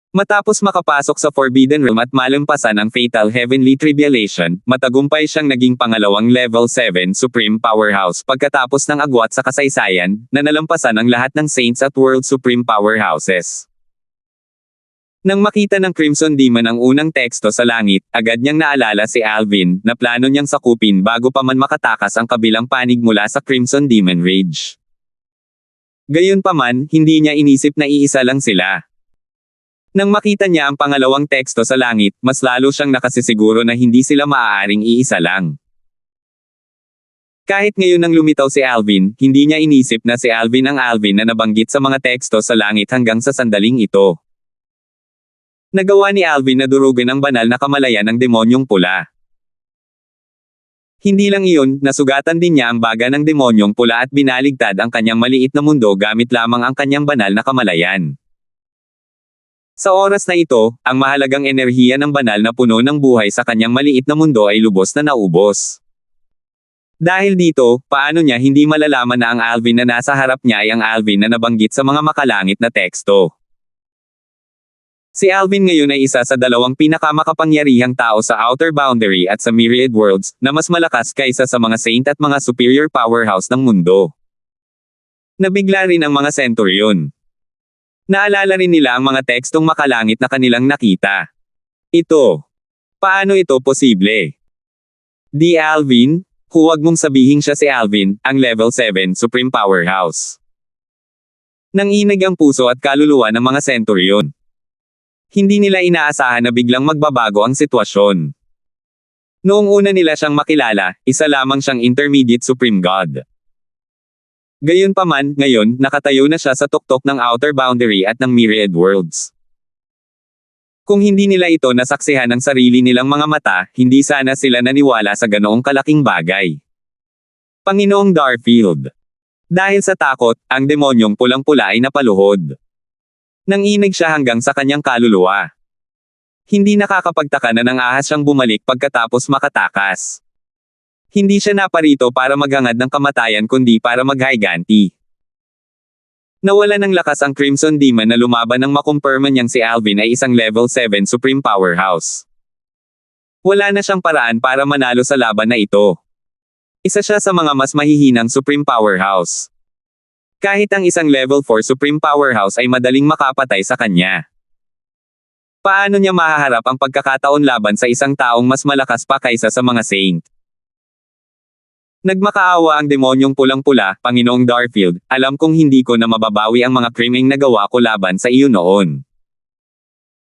Matapos makapasok sa Forbidden Realm at malampasan ang Fatal Heavenly Tribulation, matagumpay siyang naging pangalawang Level 7 Supreme Powerhouse pagkatapos ng agwat sa kasaysayan, na nalampasan ang lahat ng Saints at World Supreme Powerhouses. Nang makita ng Crimson Demon ang unang teksto sa langit, agad niyang naalala si Alvin, na plano niyang sakupin bago pa man makatakas ang kabilang panig mula sa Crimson Demon Ridge. Gayunpaman, hindi niya inisip na iisa lang sila. Nang makita niya ang pangalawang teksto sa langit, mas lalo siyang nakasisiguro na hindi sila maaaring iisa lang. Kahit ngayon nang lumitaw si Alvin, hindi niya inisip na si Alvin ang Alvin na nabanggit sa mga teksto sa langit hanggang sa sandaling ito. Nagawa ni Alvin na durugan ang banal na kamalayan ng demonyong pula. Hindi lang iyon, nasugatan din niya ang baga ng demonyong pula at binaligtad ang kanyang maliit na mundo gamit lamang ang kanyang banal na kamalayan. Sa oras na ito, ang mahalagang enerhiya ng banal na puno ng buhay sa kanyang maliit na mundo ay lubos na naubos. Dahil dito, paano niya hindi malalaman na ang Alvin na nasa harap niya ay ang Alvin na nabanggit sa mga makalangit na teksto? Si Alvin ngayon ay isa sa dalawang pinakamakapangyarihang tao sa Outer Boundary at sa Myriad Worlds, na mas malakas kaysa sa mga saint at mga superior powerhouse ng mundo. Nabigla rin ang mga Centurion. Naalala rin nila ang mga tekstong makalangit na kanilang nakita. Ito. Paano ito posible? Di Alvin? Huwag mong sabihin siya si Alvin, ang level 7 Supreme Powerhouse. Nanginig ang puso at kaluluwa ng mga Centurion. Hindi nila inaasahan na biglang magbabago ang sitwasyon. Noong una nila siyang makilala, isa lamang siyang intermediate Supreme God. Gayunpaman, ngayon, nakatayo na siya sa tuktok ng Outer Boundary at ng Myriad Worlds. Kung hindi nila ito nasaksihan ng sarili nilang mga mata, hindi sana sila naniwala sa ganoong kalaking bagay. Panginoong Darfield. Dahil sa takot, ang demonyong pulang-pula ay napaluhod. Nanginig siya hanggang sa kanyang kaluluwa. Hindi nakakapagtaka na nang ahas siyang bumalik pagkatapos makatakas. Hindi siya naparito para maghangad ng kamatayan kundi para maghayganti. Nawala ng lakas ang Crimson Demon na lumaban nang makumpirma niyang si Alvin ay isang level 7 Supreme Powerhouse. Wala na siyang paraan para manalo sa laban na ito. Isa siya sa mga mas mahihinang Supreme Powerhouse. Kahit ang isang level 4 Supreme Powerhouse ay madaling makapatay sa kanya. Paano niya mahaharap ang pagkakataon laban sa isang taong mas malakas pa kaysa sa mga saint? Nagmakaawa ang demonyong pulang-pula, Panginoong Darfield, alam kong hindi ko na mababawi ang mga krimeng nagawa ko laban sa iyo noon.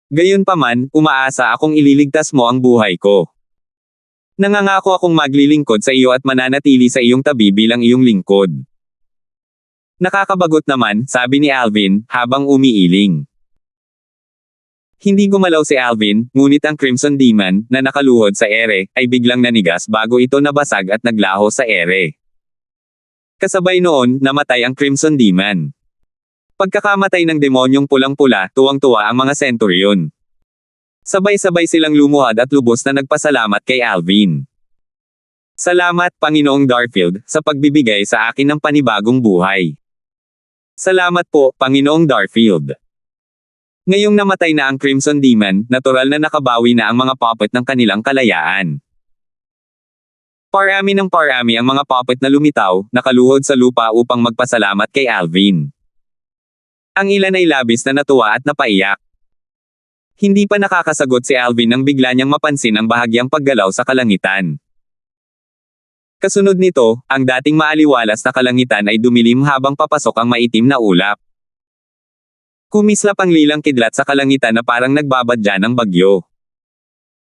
Gayunpaman, umaasa akong ililigtas mo ang buhay ko. Nangangako akong maglilingkod sa iyo at mananatili sa iyong tabi bilang iyong lingkod. Nakakabagot naman, sabi ni Alvin, habang umiiling. Hindi gumalaw si Alvin, ngunit ang Crimson Demon, na nakaluhod sa ere, ay biglang nanigas bago ito nabasag at naglaho sa ere. Kasabay noon, namatay ang Crimson Demon. Pagkakamatay ng demonyong pulang-pula, tuwang-tuwa ang mga Centurion. Sabay-sabay silang lumuhad at lubos na nagpasalamat kay Alvin. Salamat, Panginoong Darfield, sa pagbibigay sa akin ng panibagong buhay. Salamat po, Panginoong Darfield. Ngayong namatay na ang Crimson Demon, natural na nakabawi na ang mga puppet ng kanilang kalayaan. Parami ng parami ang mga puppet na lumitaw, nakaluhod sa lupa upang magpasalamat kay Alvin. Ang ilan ay labis na natuwa at napaiyak. Hindi pa nakakasagot si Alvin nang bigla niyang mapansin ang bahagyang paggalaw sa kalangitan. Kasunod nito, ang dating maaliwalas na kalangitan ay dumilim habang papasok ang maitim na ulap. Kumislap ang lilang kidlat sa kalangitan na parang nagbabadya ng bagyo.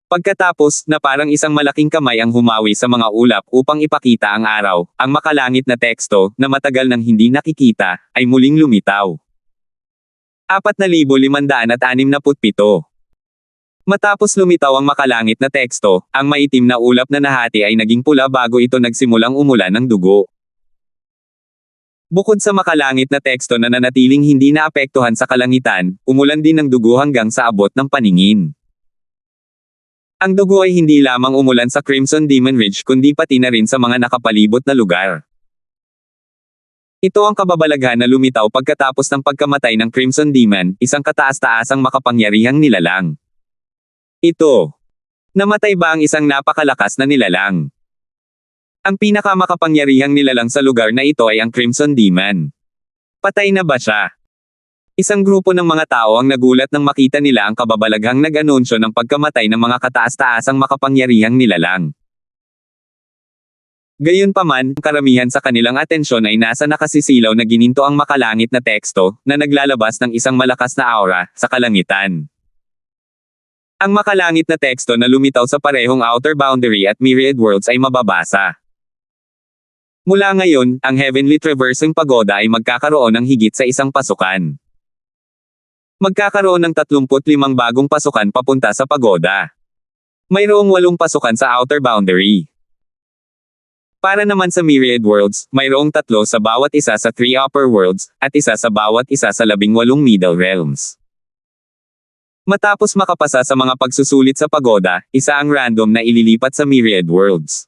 Pagkatapos, na parang isang malaking kamay ang humawi sa mga ulap upang ipakita ang araw, ang makalangit na teksto, na matagal nang hindi nakikita, ay muling lumitaw. 4,567. Matapos lumitaw ang makalangit na teksto, ang maitim na ulap na nahati ay naging pula bago ito nagsimulang umulan ng dugo. Bukod sa makalangit na teksto na nanatiling hindi naapektuhan sa kalangitan, umulan din ng dugo hanggang sa abot ng paningin. Ang dugo ay hindi lamang umulan sa Crimson Demon Ridge kundi pati na rin sa mga nakapalibot na lugar. Ito ang kababalaghan na lumitaw pagkatapos ng pagkamatay ng Crimson Demon, isang kataas-taasang makapangyarihang nilalang. Ito. Namatay ba ang isang napakalakas na nilalang? Ang pinakamakapangyarihang nilalang sa lugar na ito ay ang Crimson Demon. Patay na ba siya? Isang grupo ng mga tao ang nagulat nang makita nila ang kababalaghang nag-anunsyo ng pagkamatay ng mga kataas-taasang makapangyarihang nilalang. Gayunpaman, karamihan sa kanilang atensyon ay nasa nakasisilaw na gininto ang makalangit na teksto, na naglalabas ng isang malakas na aura, sa kalangitan. Ang makalangit na teksto na lumitaw sa parehong Outer Boundary at Myriad Worlds ay mababasa. Mula ngayon, ang Heavenly Traversing Pagoda ay magkakaroon ng higit sa isang pasukan. Magkakaroon ng 35 bagong pasukan papunta sa pagoda. Mayroong 8 pasukan sa Outer Boundary. Para naman sa Myriad Worlds, mayroong 3 sa bawat isa sa 3 upper worlds, at isa sa bawat isa sa 18 middle realms. Matapos makapasa sa mga pagsusulit sa pagoda, isa ang random na ililipat sa Myriad Worlds.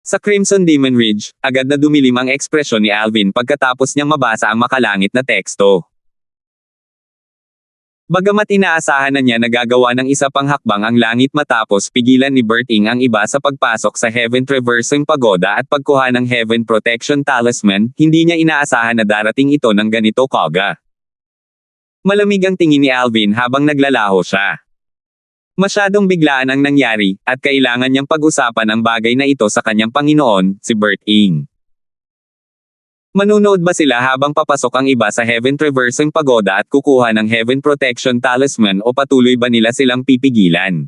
Sa Crimson Demon Ridge, agad na dumilim ang ekspresyon ni Alvin pagkatapos niyang mabasa ang makalangit na teksto. Bagamat inaasahan na niya na gagawa ng isa pang hakbang ang langit matapos pigilan ni Berting ang iba sa pagpasok sa Heaven Traversing Pagoda at pagkuha ng Heaven Protection Talisman, hindi niya inaasahan na darating ito ng ganito kaga. Malamig ang tingin ni Alvin habang naglalaho siya. Masyadong biglaan ang nangyari, at kailangan niyang pag-usapan ang bagay na ito sa kanyang Panginoon, si Berting. Manunood ba sila habang papasok ang iba sa Heaven Traversing Pagoda at kukuha ng Heaven Protection Talisman o patuloy ba nila silang pipigilan?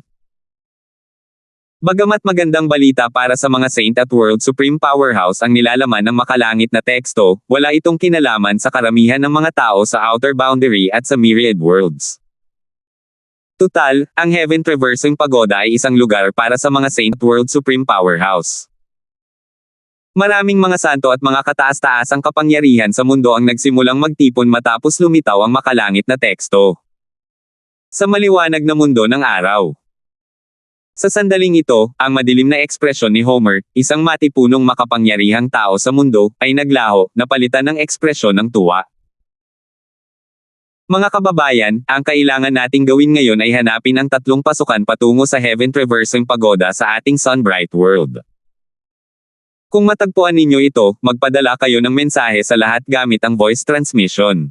Bagamat magandang balita para sa mga Saint at World Supreme Powerhouse ang nilalaman ng makalangit na teksto, wala itong kinalaman sa karamihan ng mga tao sa Outer Boundary at sa Myriad Worlds. Tutal, ang Heaven Traversing Pagoda ay isang lugar para sa mga Saint at World Supreme Powerhouse. Maraming mga santo at mga kataas-taasang kapangyarihan sa mundo ang nagsimulang magtipon matapos lumitaw ang makalangit na teksto. Sa maliwanag na mundo ng araw. Sa sandaling ito, ang madilim na ekspresyon ni Homer, isang matipunong makapangyarihang tao sa mundo, ay naglaho, napalitan ng ekspresyon ng tuwa. Mga kababayan, ang kailangan nating gawin ngayon ay hanapin ang 3 pasukan patungo sa Heaven Traversing Pagoda sa ating Sunbright World. Kung matagpuan ninyo ito, magpadala kayo ng mensahe sa lahat gamit ang voice transmission.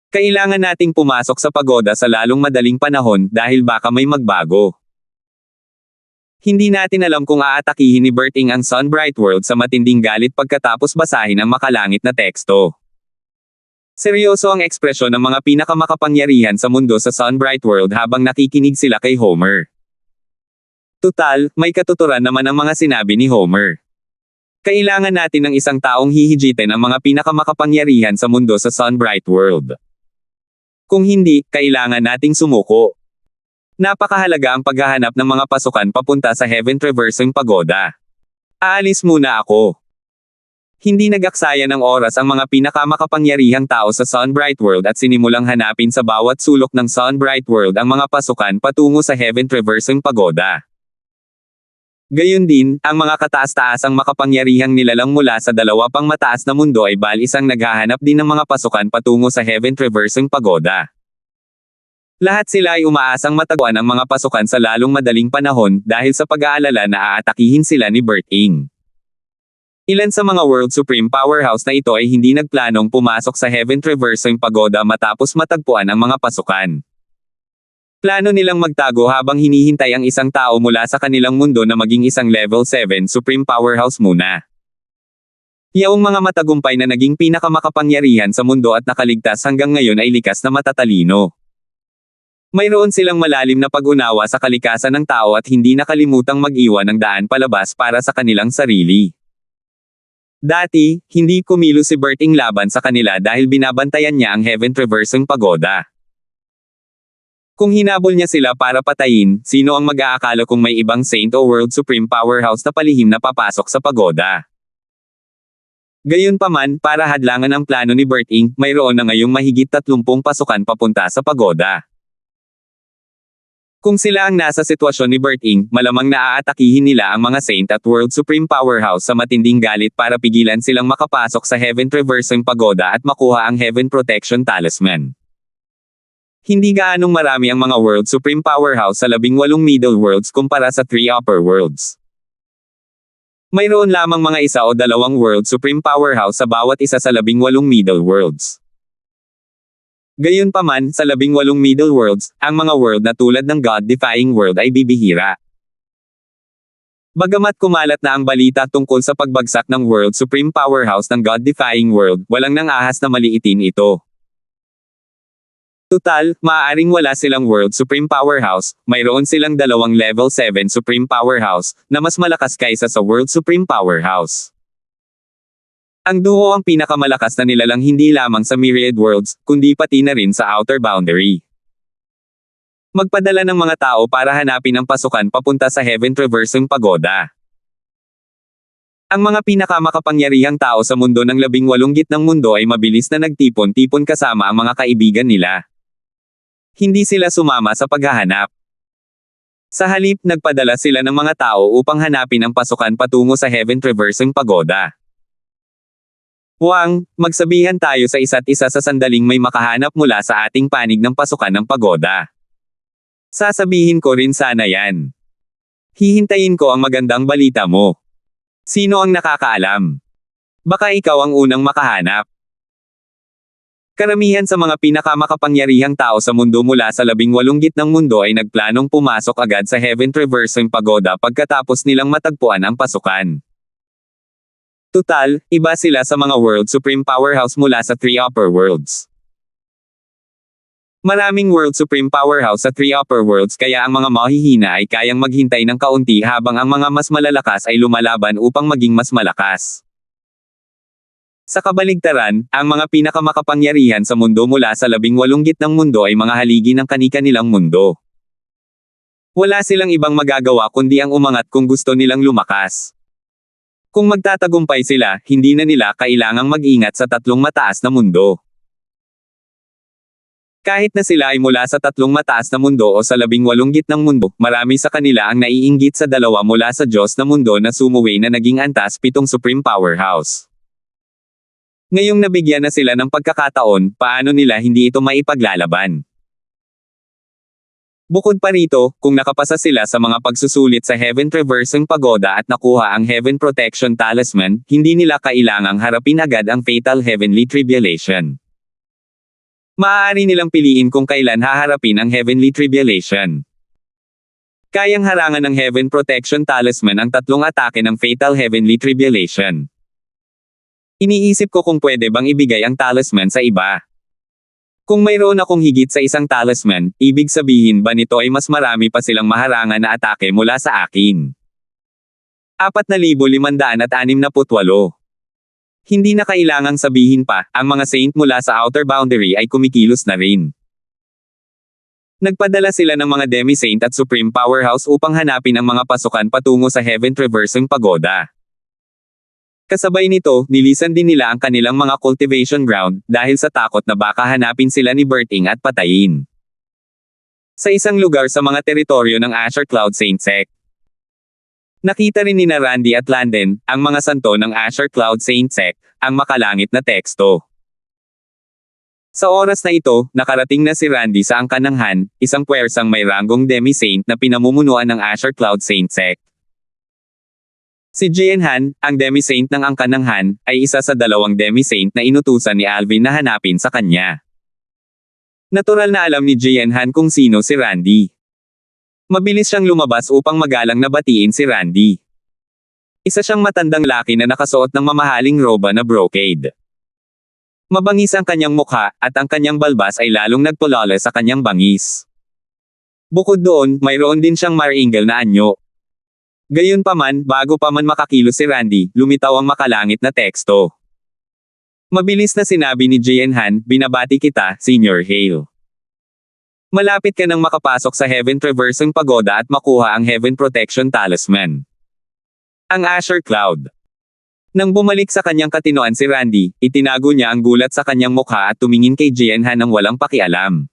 Kailangan nating pumasok sa pagoda sa lalong madaling panahon dahil baka may magbago. Hindi natin alam kung aatakihin ni Berting ang Sunbright World sa matinding galit pagkatapos basahin ang makalangit na teksto. Seryoso ang ekspresyon ng mga pinakamakapangyarihan sa mundo sa Sunbright World habang nakikinig sila kay Homer. Tutal, may katuturan naman ang mga sinabi ni Homer. Kailangan natin ng isang taong hihigitin ang mga pinakamakapangyarihan sa mundo sa Sunbright World. Kung hindi, kailangan nating sumuko. Napakahalaga ang paghahanap ng mga pasukan papunta sa Heaven Traversing Pagoda. Aalis muna ako. Hindi nagaksaya ng oras ang mga pinakamakapangyarihang tao sa Sunbright World at sinimulang hanapin sa bawat sulok ng Sunbright World ang mga pasukan patungo sa Heaven Traversing Pagoda. Gayon din, ang mga kataas-taasang makapangyarihang nilalang mula sa 2 pang mataas na mundo ay balisang naghahanap din ng mga pasukan patungo sa Heaven Traversing Pagoda. Lahat sila ay umaasang matagpuan ang mga pasukan sa lalong madaling panahon dahil sa pag-aalala na aatakihin sila ni Berting. Ilan sa mga World Supreme Powerhouse na ito ay hindi nagplanong pumasok sa Heaven Traversing Pagoda matapos matagpuan ang mga pasukan. Plano nilang magtago habang hinihintay ang isang tao mula sa kanilang mundo na maging isang Level 7 Supreme Powerhouse muna. Yaong mga matagumpay na naging pinakamakapangyarihan sa mundo at nakaligtas hanggang ngayon ay likas na matatalino. Mayroon silang malalim na pag-unawa sa kalikasan ng tao at hindi nakalimutang mag-iwan ng daan palabas para sa kanilang sarili. Dati, hindi kumilos si Berting laban sa kanila dahil binabantayan niya ang Heaven Traversing Pagoda. Kung hinabol niya sila para patayin, sino ang mag-aakala kung may ibang Saint o World Supreme Powerhouse na palihim na papasok sa pagoda? Gayunpaman, para hadlangan ang plano ni Berting, mayroon na ngayong mahigit 30 pasukan papunta sa pagoda. Kung sila ang nasa sitwasyon ni Berting, malamang naaatakihin nila ang mga Saint at World Supreme Powerhouse sa matinding galit para pigilan silang makapasok sa Heaven Traversing Pagoda at makuha ang Heaven Protection Talisman. Hindi gaanong marami ang mga World Supreme Powerhouse sa 18 Middle Worlds kumpara sa 3 Upper Worlds. Mayroon lamang mga 1 o 2 World Supreme Powerhouse sa bawat isa sa 18 Middle Worlds. Gayunpaman, sa 18 Middle Worlds, ang mga world na tulad ng God-defying world ay bibihira. Bagamat kumalat na ang balita tungkol sa pagbagsak ng World Supreme Powerhouse ng God-defying world, walang nang-ahas na maliitin ito. Tutal, maaaring wala silang World Supreme Powerhouse, mayroon silang 2 Level 7 Supreme Powerhouse, na mas malakas kaysa sa World Supreme Powerhouse. Ang duo ang pinakamalakas na nilalang hindi lamang sa Myriad Worlds, kundi pati na rin sa Outer Boundary. Magpadala ng mga tao para hanapin ang pasukan papunta sa Heaven Traversing Pagoda. Ang mga pinakamakapangyarihang tao sa mundo ng 18 gitnang mundo ay mabilis na nagtipon-tipon kasama ang mga kaibigan nila. Hindi sila sumama sa paghahanap. Sa halip, nagpadala sila ng mga tao upang hanapin ang pasukan patungo sa Heaven Traversing Pagoda. Wang, magsabihan tayo sa isa't isa sa sandaling may makahanap mula sa ating panig ng pasukan ng pagoda. Sasabihin ko rin sana yan. Hihintayin ko ang magandang balita mo. Sino ang nakakaalam? Baka ikaw ang unang makahanap. Karamihan sa mga pinakamakapangyarihang tao sa mundo mula sa 18 gitnang mundo ay nagplanong pumasok agad sa Heaven Traversing Pagoda pagkatapos nilang matagpuan ang pasukan. Tutal, iba sila sa mga World Supreme Powerhouse mula sa 3 Upper Worlds. Maraming World Supreme Powerhouse sa 3 Upper Worlds kaya ang mga mahihina ay kayang maghintay ng kaunti habang ang mga mas malalakas ay lumalaban upang maging mas malakas. Sa kabaligtaran, ang mga pinakamakapangyarihan sa mundo mula sa 18 gitnang mundo ay mga haligi ng kani-kanilang mundo. Wala silang ibang magagawa kundi ang umangat kung gusto nilang lumakas. Kung magtatagumpay sila, hindi na nila kailangang mag-ingat sa 3 mataas na mundo. Kahit na sila ay mula sa 3 mataas na mundo o sa 18 gitnang mundo, marami sa kanila ang naiinggit sa 2 mula sa Diyos na mundo na sumuway na naging antas 7 Supreme Powerhouse. Ngayong nabigyan na sila ng pagkakataon, paano nila hindi ito maipaglalaban? Bukod pa rito, kung nakapasa sila sa mga pagsusulit sa Heaven Traversing Pagoda at nakuha ang Heaven Protection Talisman, hindi nila kailangang harapin agad ang Fatal Heavenly Tribulation. Maaari nilang piliin kung kailan haharapin ang Heavenly Tribulation. Kayang harangan ng Heaven Protection Talisman ang 3 atake ng Fatal Heavenly Tribulation. Iniisip ko kung pwede bang ibigay ang talisman sa iba. Kung mayroon akong higit sa isang talisman, ibig sabihin ba nito ay mas marami pa silang maharangan na atake mula sa akin? 4,568. Hindi na kailangang sabihin pa, ang mga saint mula sa outer boundary ay kumikilos na rin. Nagpadala sila ng mga demi-saint at supreme powerhouse upang hanapin ang mga pasukan patungo sa Heaven Traversing Pagoda. Kasabay nito, nilisan din nila ang kanilang mga cultivation ground, dahil sa takot na baka hanapin sila ni Berting at patayin. Sa isang lugar sa mga teritoryo ng Asher Cloud Saint Sect. Nakita rin ni Randy at Landon, ang mga santo ng Asher Cloud Saint Sect, ang makalangit na teksto. Sa oras na ito, nakarating na si Randy sa Angkananghan, isang puwersang may ranggong demi-saint na pinamumunuan ng Asher Cloud Saint Sect. Si Jianhan, ang demi-saint ng Angkananghan, ay isa sa 2 demi-saint na inutusan ni Alvin na hanapin sa kanya. Natural na alam ni Jianhan kung sino si Randy. Mabilis siyang lumabas upang magalang na batiin si Randy. Isa siyang matandang laki na nakasuot ng mamahaling roba na brocade. Mabangis ang kanyang mukha, at ang kanyang balbas ay lalong nagpulala sa kanyang bangis. Bukod doon, mayroon din siyang maringal na anyo. Gayunpaman, bago pa man makakilos si Randy, lumitaw ang makalangit na teksto. Mabilis na sinabi ni Jianhan, binabati kita, Senior Hale. Malapit ka nang makapasok sa Heaven Traversing Pagoda at makuha ang Heaven Protection Talisman. Ang Asher Cloud. Nang bumalik sa kanyang katinoan si Randy, itinago niya ang gulat sa kanyang mukha at tumingin kay Jianhan ng walang pakialam.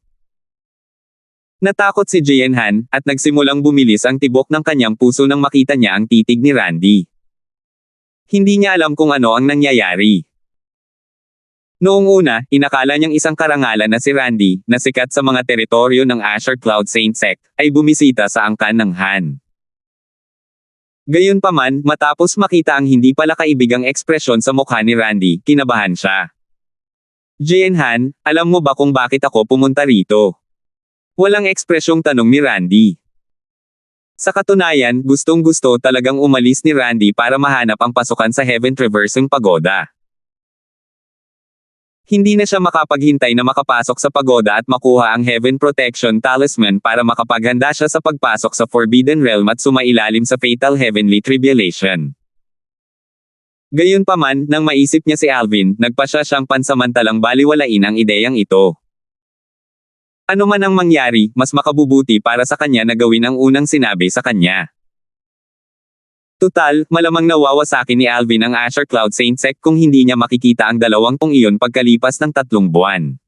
Natakot si Jianhan, at nagsimulang bumilis ang tibok ng kanyang puso nang makita niya ang titig ni Randy. Hindi niya alam kung ano ang nangyayari. Noong una, inakala niyang isang karangalan na si Randy, na sikat sa mga teritoryo ng Asher Cloud Saint Sect, ay bumisita sa Angkananghan. Gayunpaman, matapos makita ang hindi pala kaibigang ekspresyon sa mukha ni Randy, kinabahan siya. Jianhan, alam mo ba kung bakit ako pumunta rito? Walang ekspresyong tanong ni Randy. Sa katunayan, gustong-gusto talagang umalis ni Randy para mahanap ang pasukan sa Heaven Traversing Pagoda. Hindi na siya makapaghintay na makapasok sa pagoda at makuha ang Heaven Protection Talisman para makapaghanda siya sa pagpasok sa Forbidden Realm at sumailalim sa Fatal Heavenly Tribulation. Gayunpaman, nang maisip niya si Alvin, nagpasya siyang pansamantalang baliwalain ang ideyang ito. Ano man ang mangyari, mas makabubuti para sa kanya na gawin ang unang sinabi sa kanya. Tutal, malamang nawawasakin ni Alvin ang Azure Cloud Saint Sec kung hindi niya makikita ang 20 iyon pagkalipas ng 3 buwan.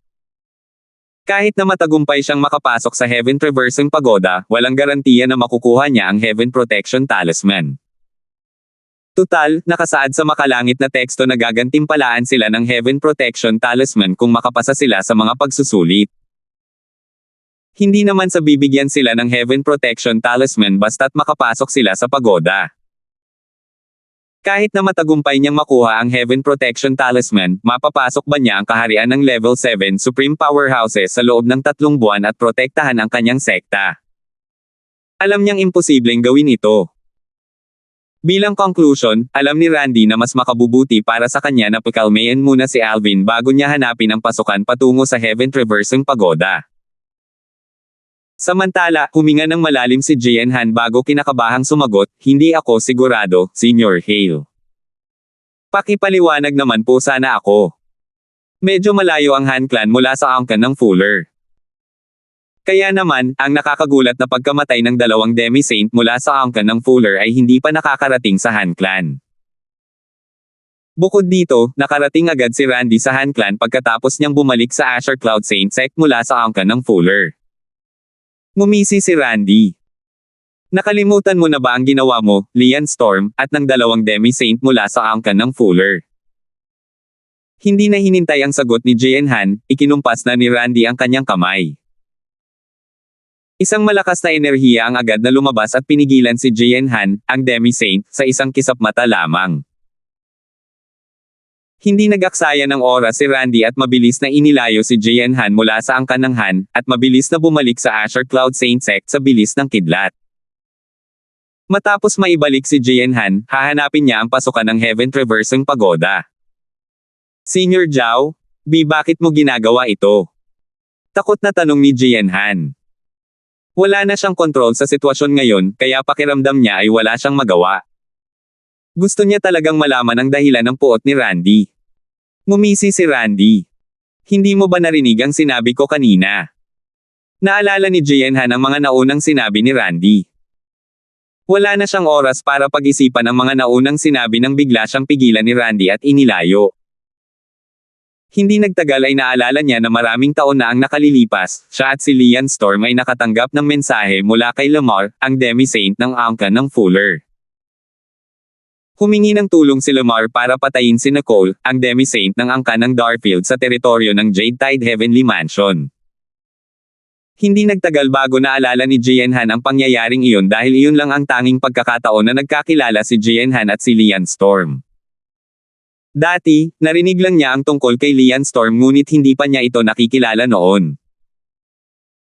Kahit na matagumpay siyang makapasok sa Heaven Traversing Pagoda, walang garantiya na makukuha niya ang Heaven Protection Talisman. Tutal, nakasaad sa makalangit na teksto na gagantimpalaan sila ng Heaven Protection Talisman kung makapasa sila sa mga pagsusulit. Hindi naman sa bibigyan sila ng Heaven Protection Talisman basta't makapasok sila sa pagoda. Kahit na matagumpay niyang makuha ang Heaven Protection Talisman, mapapasok ba niya ang kaharian ng Level 7 Supreme Powerhouses sa loob ng 3 buwan at protektahan ang kanyang sekta? Alam niyang imposibleng gawin ito. Bilang conclusion, alam ni Randy na mas makabubuti para sa kanya na pakalmayan muna si Alvin bago niya hanapin ang pasukan patungo sa Heaven Traversing Pagoda. Samantala, huminga ng malalim si Jianhan bago kinakabahang sumagot, "Hindi ako sigurado, Senior Hale. Pakipaliwanag naman po sana ako. Medyo malayo ang Han Clan mula sa angkan ng Fuller. Kaya naman, ang nakakagulat na pagkamatay ng 2 Demi-Saint mula sa angkan ng Fuller ay hindi pa nakakarating sa Han Clan." Bukod dito, nakarating agad si Randy sa Han Clan pagkatapos niyang bumalik sa Azure Cloud Saint Sec mula sa angkan ng Fuller. Ngumisi si Randy. "Nakalimutan mo na ba ang ginawa mo, Lian Storm, at ng 2 Demi-Saint mula sa angkan ng Fuller?" Hindi na hinintay ang sagot ni Jianhan, ikinumpas na ni Randy ang kanyang kamay. Isang malakas na enerhiya ang agad na lumabas at pinigilan si Jianhan, ang Demi-Saint, sa isang kisap mata lamang. Hindi nag-aksaya ng oras si Randy at mabilis na inilayo si Jianhan mula sa angkan ng Han, at mabilis na bumalik sa Azure Cloud Saint Sec sa bilis ng kidlat. Matapos maibalik si Jianhan, hahanapin niya ang pasukan ng Heaven Traversing Pagoda. "Senior Zhao, bakit mo ginagawa ito?" Takot na tanong ni Jianhan. Wala na siyang kontrol sa sitwasyon ngayon, kaya pakiramdam niya ay wala siyang magawa. Gusto niya talagang malaman ang dahilan ng puot ni Randy. Ngumisi si Randy. "Hindi mo ba narinig ang sinabi ko kanina?" Naalala ni Jianhan ang mga naunang sinabi ni Randy. Wala na siyang oras para pag-isipan ang mga naunang sinabi nang bigla siyang pigilan ni Randy at inilayo. Hindi nagtagal ay naalala niya na maraming taon na ang nakalilipas, siya at si Lian Storm ay nakatanggap ng mensahe mula kay Lamar, ang Demi-Saint ng angkan ng Fuller. Humingi ng tulong si Lamar para patayin si Nicole, ang Demi-Saint ng angkan ng Darfield sa teritoryo ng Jade Tide Heavenly Mansion. Hindi nagtagal bago naalala ni Jianhan ang pangyayaring iyon dahil iyon lang ang tanging pagkakataon na nagkakilala si Jianhan at si Lian Storm. Dati, narinig lang niya ang tungkol kay Lian Storm ngunit hindi pa niya ito nakikilala noon.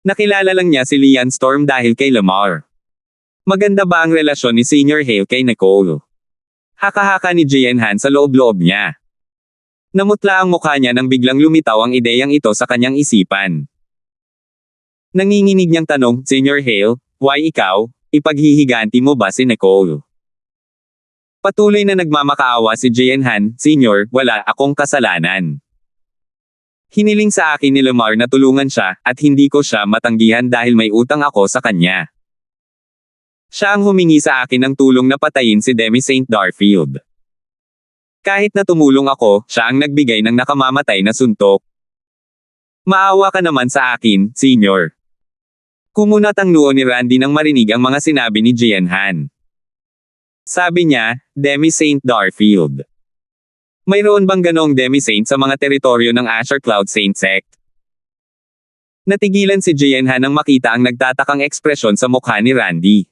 Nakilala lang niya si Lian Storm dahil kay Lamar. Maganda ba ang relasyon ni Senior Hale kay Nicole? Haka-haka ni Jianhan sa loob-loob niya. Namutla ang mukha niya nang biglang lumitaw ang ideyang ito sa kanyang isipan. Nanginginig niyang tanong, "Senior Hale, why ikaw? Ipaghihiganti mo ba si Nicole?" Patuloy na nagmamakaawa si Jianhan, "Senior, wala akong kasalanan. Hiniling sa akin ni Lamar na tulungan siya, at hindi ko siya matanggihan dahil may utang ako sa kanya. Siya ang humingi sa akin ng tulong na patayin si Demi-Saint Darfield. Kahit na tumulong ako, siya ang nagbigay ng nakamamatay na suntok. Maawa ka naman sa akin, Senior." Kumunat ang noo ni Randy nang marinig ang mga sinabi ni Jianhan. Sabi niya, "Demi-Saint Darfield. Mayroon bang ganong Demi-Saint sa mga teritoryo ng Azure Cloud Saint Sect?" Natigilan si Jianhan nang makita ang nagtatakang ekspresyon sa mukha ni Randy.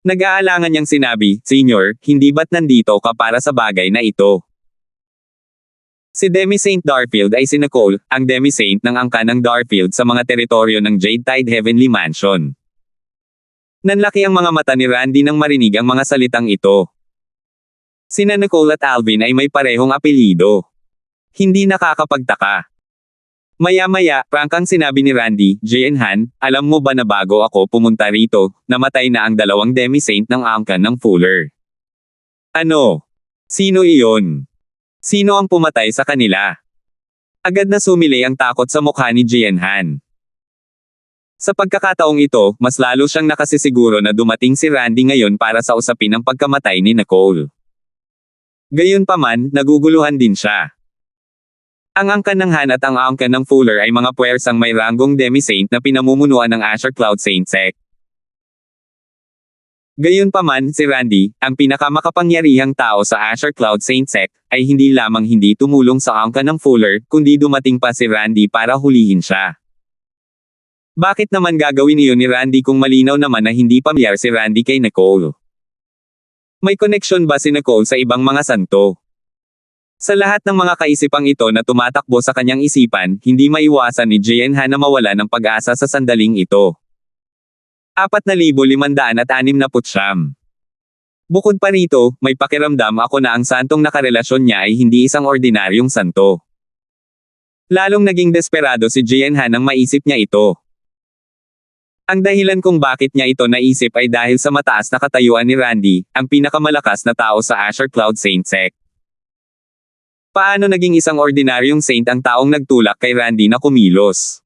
Nag-aalangan niyang sinabi, "Senior, hindi ba't nandito ka para sa bagay na ito?" Si Demi-Saint Darfield ay si Nicole, ang Demi-Saint ng angkan ng Darfield sa mga teritoryo ng Jade Tide Heavenly Mansion. Nanlaki ang mga mata ni Randy nang marinig ang mga salitang ito. Sina Nicole at Alvin ay may parehong apelyido. Hindi nakakapagtaka. Maya-maya, prangkang sinabi ni Randy, "Jianhan, alam mo ba na bago ako pumunta rito, namatay na ang 2 Demi-Saint ng angkan ng Fuller?" "Ano? Sino iyon? Sino ang pumatay sa kanila?" Agad na sumilay ang takot sa mukha ni Jianhan. Sa pagkakataong ito, mas lalo siyang nakasisiguro na dumating si Randy ngayon para sa usapin ng pagkamatay ni Nicole. Gayunpaman, naguguluhan din siya. Ang angkan ng Han at ang angkan ng Fuller ay mga puwersang may ranggong demi-saint na pinamumunuan ng Asher Cloud Saint Sect. Gayunpaman, si Randy, ang pinakamakapangyarihang tao sa Asher Cloud Saint Sect, ay hindi lamang hindi tumulong sa angkan ng Fuller, kundi dumating pa si Randy para hulihin siya. Bakit naman gagawin iyon ni Randy kung malinaw naman na hindi pamilyar si Randy kay Nicole? May koneksyon ba si Nicole sa ibang mga santo? Sa lahat ng mga kaisipang ito na tumatakbo sa kanyang isipan, hindi maiwasan ni Jian-han na mawala ng pag-asa sa sandaling ito. 4,569. Bukod pa rito, may pakiramdam ako na ang santong nakarelasyon niya ay hindi isang ordinaryong santo. Lalong naging desperado si Jian-han nang maisip niya ito. Ang dahilan kung bakit niya ito naisip ay dahil sa mataas na katayuan ni Randy, ang pinakamalakas na tao sa Asher Cloud Saint Sect. Paano naging isang ordinaryong saint ang taong nagtulak kay Randy na kumilos?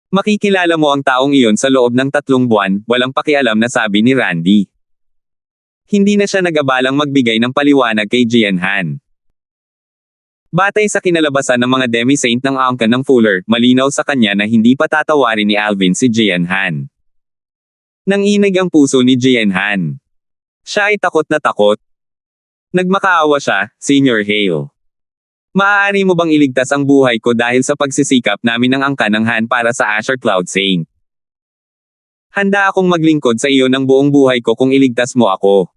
Makikilala mo ang taong iyon sa loob ng 3 buwan, walang pakialam na sabi ni Randy. Hindi na siya nag-abalang magbigay ng paliwanag kay Jian-han. Batay sa kinalabasan ng mga demi-saint ng angkan ng Fuller, malinaw sa kanya na hindi pa tatawarin ni Alvin si Jian-han. Nanginig ang puso ni Jian-han. Siya ay takot na takot. Nagmakaawa siya, Senior Hale. Maaari mo bang iligtas ang buhay ko dahil sa pagsisikap namin ng angkan ng Han para sa Asher Cloud Saint? Handa akong maglingkod sa iyo ng buong buhay ko kung iligtas mo ako.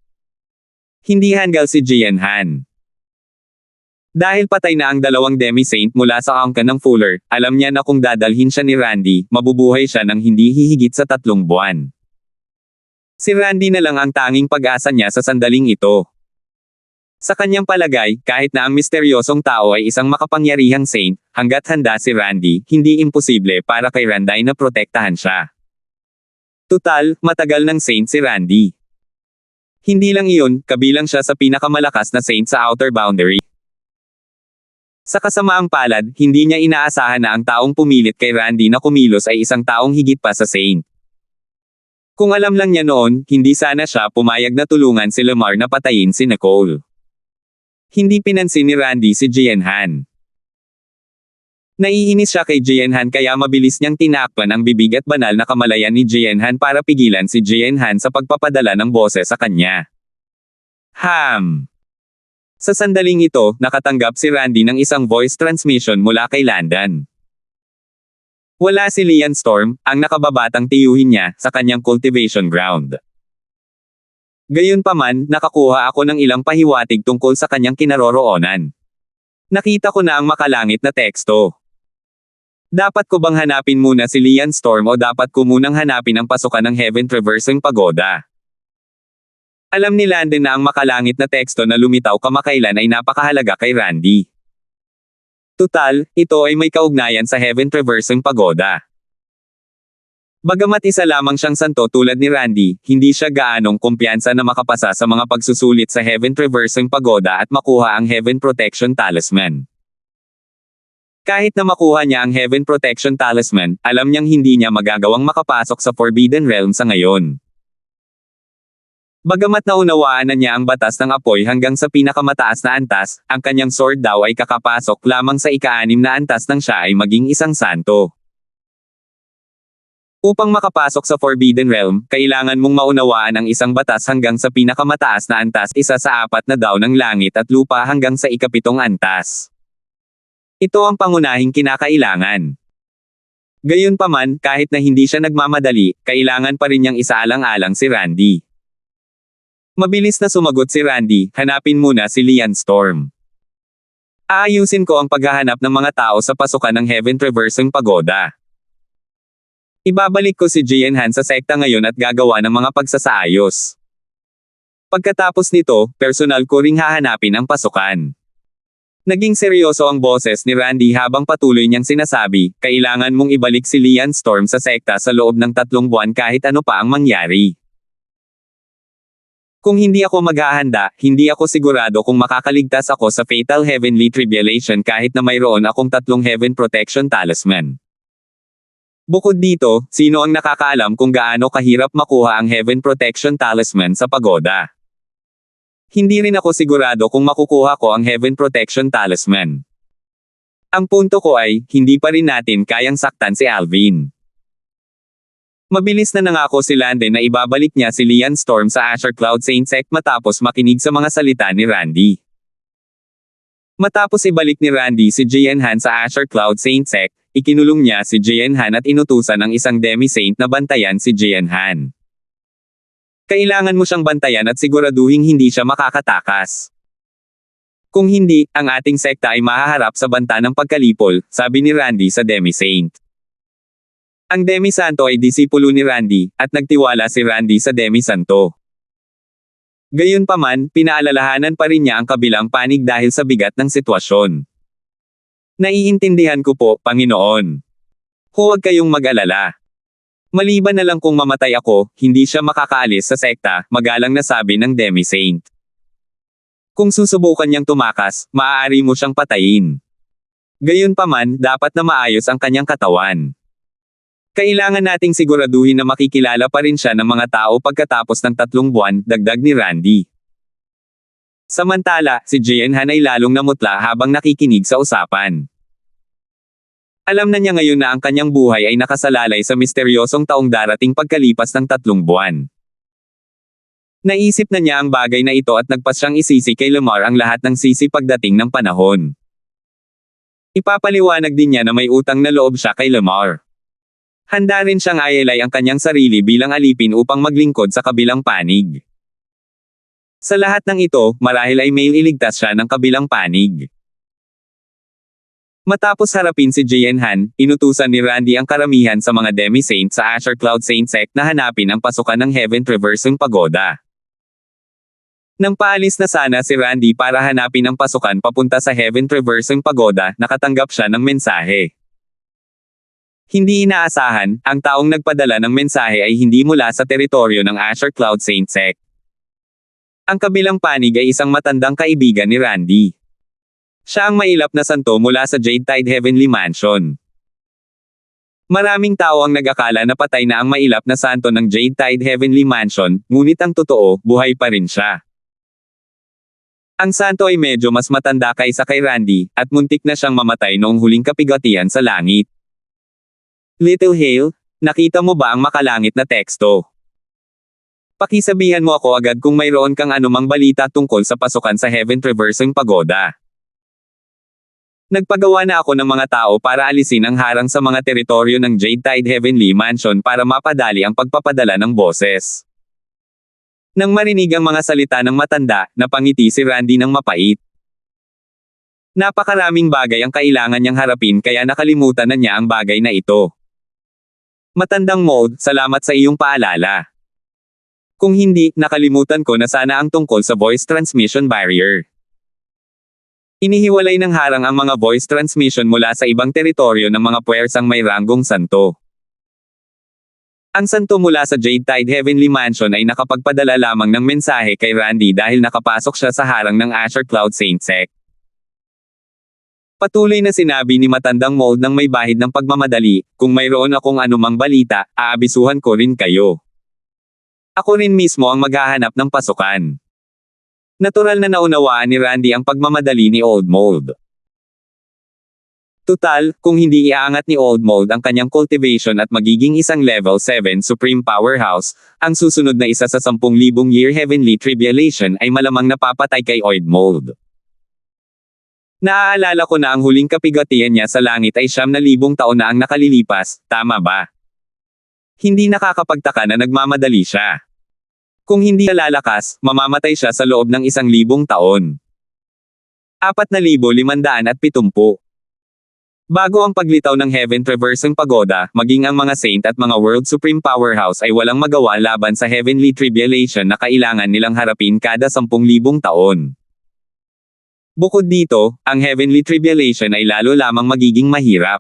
Hindi hanggal si Jian-han. Dahil patay na ang 2 demi-saint mula sa angkan ng Fuller, alam niya na kung dadalhin siya ni Randy, mabubuhay siya ng hindi hihigit sa 3 buwan. Si Randy na lang ang tanging pag-asa niya sa sandaling ito. Sa kanyang palagay, kahit na ang misteryosong tao ay isang makapangyarihang saint, hanggat handa si Randy, hindi imposible para kay Randy na protektahan siya. Tutal, matagal ng saint si Randy. Hindi lang iyon, kabilang siya sa pinakamalakas na saint sa outer boundary. Sa kasamaang palad, hindi niya inaasahan na ang taong pumilit kay Randy na kumilos ay isang taong higit pa sa saint. Kung alam lang niya noon, hindi sana siya pumayag na tulungan si Lamar na patayin si Nicole. Hindi pinansin ni Randy si Jian-han. Naiinis siya kay Jian-han kaya mabilis niyang tinakpan ang bibig at banal na kamalayan ni Jian-han para pigilan si Jian-han sa pagpapadala ng boses sa kanya. Sa sandaling ito, nakatanggap si Randy ng isang voice transmission mula kay Landon. Wala si Lian Storm, ang nakababatang tiyuhin niya, sa kanyang cultivation ground. Gayunpaman, nakakuha ako ng ilang pahiwatig tungkol sa kanyang kinaroroonan. Nakita ko na ang makalangit na teksto. Dapat ko bang hanapin muna si Lian Storm o dapat ko munang hanapin ang pasukan ng Heaven Traversing Pagoda? Alam ni Landon na ang makalangit na teksto na lumitaw kamakailan ay napakahalaga kay Randy. Tutal, ito ay may kaugnayan sa Heaven Traversing Pagoda. Bagamat isa lamang siyang santo tulad ni Randy, hindi siya gaanong kumpiyansa na makapasa sa mga pagsusulit sa Heaven Traversing Pagoda at makuha ang Heaven Protection Talisman. Kahit na makuha niya ang Heaven Protection Talisman, alam niyang hindi niya magagawang makapasok sa Forbidden Realm sa ngayon. Bagamat naunawaan na niya ang batas ng apoy hanggang sa pinakamataas na antas, ang kanyang sword daw ay kakapasok lamang sa ika-6 na antas nang siya ay maging isang santo. Upang makapasok sa Forbidden Realm, kailangan mong maunawaan ang isang batas hanggang sa pinakamataas na antas, 1 sa 4 na daw ng langit at lupa hanggang sa ika-7 antas. Ito ang pangunahing kinakailangan. Gayunpaman, kahit na hindi siya nagmamadali, kailangan pa rin niyang isaalang-alang si Randy. Mabilis na sumagot si Randy, hanapin muna si Lian Storm. Aayusin ko ang paghahanap ng mga tao sa pasukan ng Heaven Traversing Pagoda. Ibabalik ko si Jian-han sa sekta ngayon at gagawa ng mga pagsasaayos. Pagkatapos nito, personal ko ring hahanapin ang pasukan. Naging seryoso ang boses ni Randy habang patuloy niyang sinasabi, kailangan mong ibalik si Lian Storm sa sekta sa loob ng 3 buwan kahit ano pa ang mangyari. Kung hindi ako maghahanda, hindi ako sigurado kung makakaligtas ako sa Fatal Heavenly Tribulation kahit na mayroon akong 3 Heaven Protection Talisman. Bukod dito, sino ang nakakaalam kung gaano kahirap makuha ang Heaven Protection Talisman sa pagoda? Hindi rin ako sigurado kung makukuha ko ang Heaven Protection Talisman. Ang punto ko ay, hindi pa rin natin kayang saktan si Alvin. Mabilis na nangako si Lande na ibabalik niya si Lian Storm sa Asher Cloud Saint Sect matapos makinig sa mga salita ni Randy. Matapos ibalik ni Randy si Jianhan sa Asher Cloud Saint Sect, ikinulong niya si Jianhan at inutusan ng isang demi-saint na bantayan si Jianhan. Kailangan mo siyang bantayan at siguraduhing hindi siya makakatakas. Kung hindi, ang ating sekta ay mahaharap sa banta ng pagkalipol, sabi ni Randy sa demi-saint. Ang demi-santo ay disipulo ni Randy, at nagtiwala si Randy sa demi-santo. Gayunpaman, pinaalalahanan pa rin niya ang kabilang panig dahil sa bigat ng sitwasyon. Naiintindihan ko po, Panginoon. Huwag kayong mag-alala. Maliban na lang kung mamatay ako, hindi siya makakaalis sa sekta, magalang na sabi ng demi-saint. Kung susubukan niyang tumakas, maaari mo siyang patayin. Gayunpaman, dapat na maayos ang kanyang katawan. Kailangan nating siguraduhin na makikilala pa rin siya ng mga tao pagkatapos ng 3 buwan, dagdag ni Randy. Samantala, si Jianhan ay lalong namutla habang nakikinig sa usapan. Alam na niya ngayon na ang kanyang buhay ay nakasalalay sa misteryosong taong darating pagkalipas ng 3 buwan. Naisip na niya ang bagay na ito at nagpas siyang isisi kay Lamar ang lahat ng sisi pagdating ng panahon. Ipapaliwanag din niya na may utang na loob siya kay Lamar. Handa rin siyang ayelay ang kanyang sarili bilang alipin upang maglingkod sa kabilang panig. Sa lahat ng ito, marahil ay may iligtas siya ng kabilang panig. Matapos harapin si Jianhan, inutusan ni Randy ang karamihan sa mga demi-saint sa Asher Cloud Saint Sect na hanapin ang pasukan ng Heaven Traversing Pagoda. Nang paalis na sana si Randy para hanapin ang pasukan papunta sa Heaven Traversing Pagoda, nakatanggap siya ng mensahe. Hindi inaasahan, ang taong nagpadala ng mensahe ay hindi mula sa teritoryo ng Asher Cloud Saint Sect. Ang kabilang panig ay isang matandang kaibigan ni Randy. Siya ang mailap na santo mula sa Jade Tide Heavenly Mansion. Maraming tao ang nag-akala na patay na ang mailap na santo ng Jade Tide Heavenly Mansion, ngunit ang totoo, buhay pa rin siya. Ang santo ay medyo mas matanda kaysa kay Randy, at muntik na siyang mamatay noong huling kapigatian sa langit. Little Hale, nakita mo ba ang makalangit na teksto? Pakisabihan mo ako agad kung mayroon kang anumang balita tungkol sa pasukan sa Heaven Traversing Pagoda. Nagpagawa na ako ng mga tao para alisin ang harang sa mga teritoryo ng Jade Tide Heavenly Mansion para mapadali ang pagpapadala ng boses. Nang marinig ang mga salita ng matanda, napangiti si Randy ng mapait. Napakaraming bagay ang kailangan niyang harapin kaya nakalimutan na niya ang bagay na ito. Matandang Maud, salamat sa iyong paalala. Kung hindi, nakalimutan ko na sana ang tungkol sa voice transmission barrier. Inihiwalay ng harang ang mga voice transmission mula sa ibang teritoryo ng mga puwersang may ranggong santo. Ang santo mula sa Jade Tide Heavenly Mansion ay nakapagpadala lamang ng mensahe kay Randy dahil nakapasok siya sa harang ng Asher Cloud Saint Sect. Patuloy na sinabi ni matandang Mold ng may bahid ng pagmamadali, kung mayroon akong anumang balita, aabisuhan ko rin kayo. Ako rin mismo ang maghahanap ng pasukan. Natural na naunawaan ni Randy ang pagmamadali ni Old Mold. Tutal, kung hindi iaangat ni Old Mold ang kanyang cultivation at magiging isang level 7 Supreme Powerhouse, ang susunod na isa sa 10,000 year Heavenly Tribulation ay malamang napapatay kay Old Mold. Naaalala ko na ang huling kapigatian niya sa langit ay 9,000 taon na ang nakalilipas, tama ba? Hindi nakakapagtaka na nagmamadali siya. Kung hindi lalakas, mamamatay siya sa loob ng 1,000 taon. 4,570. Bago ang paglitaw ng Heaven Traversing Pagoda, maging ang mga saint at mga World Supreme Powerhouse ay walang magawa laban sa Heavenly Tribulation na kailangan nilang harapin kada 10,000 taon. Bukod dito, ang Heavenly Tribulation ay lalo lamang magiging mahirap.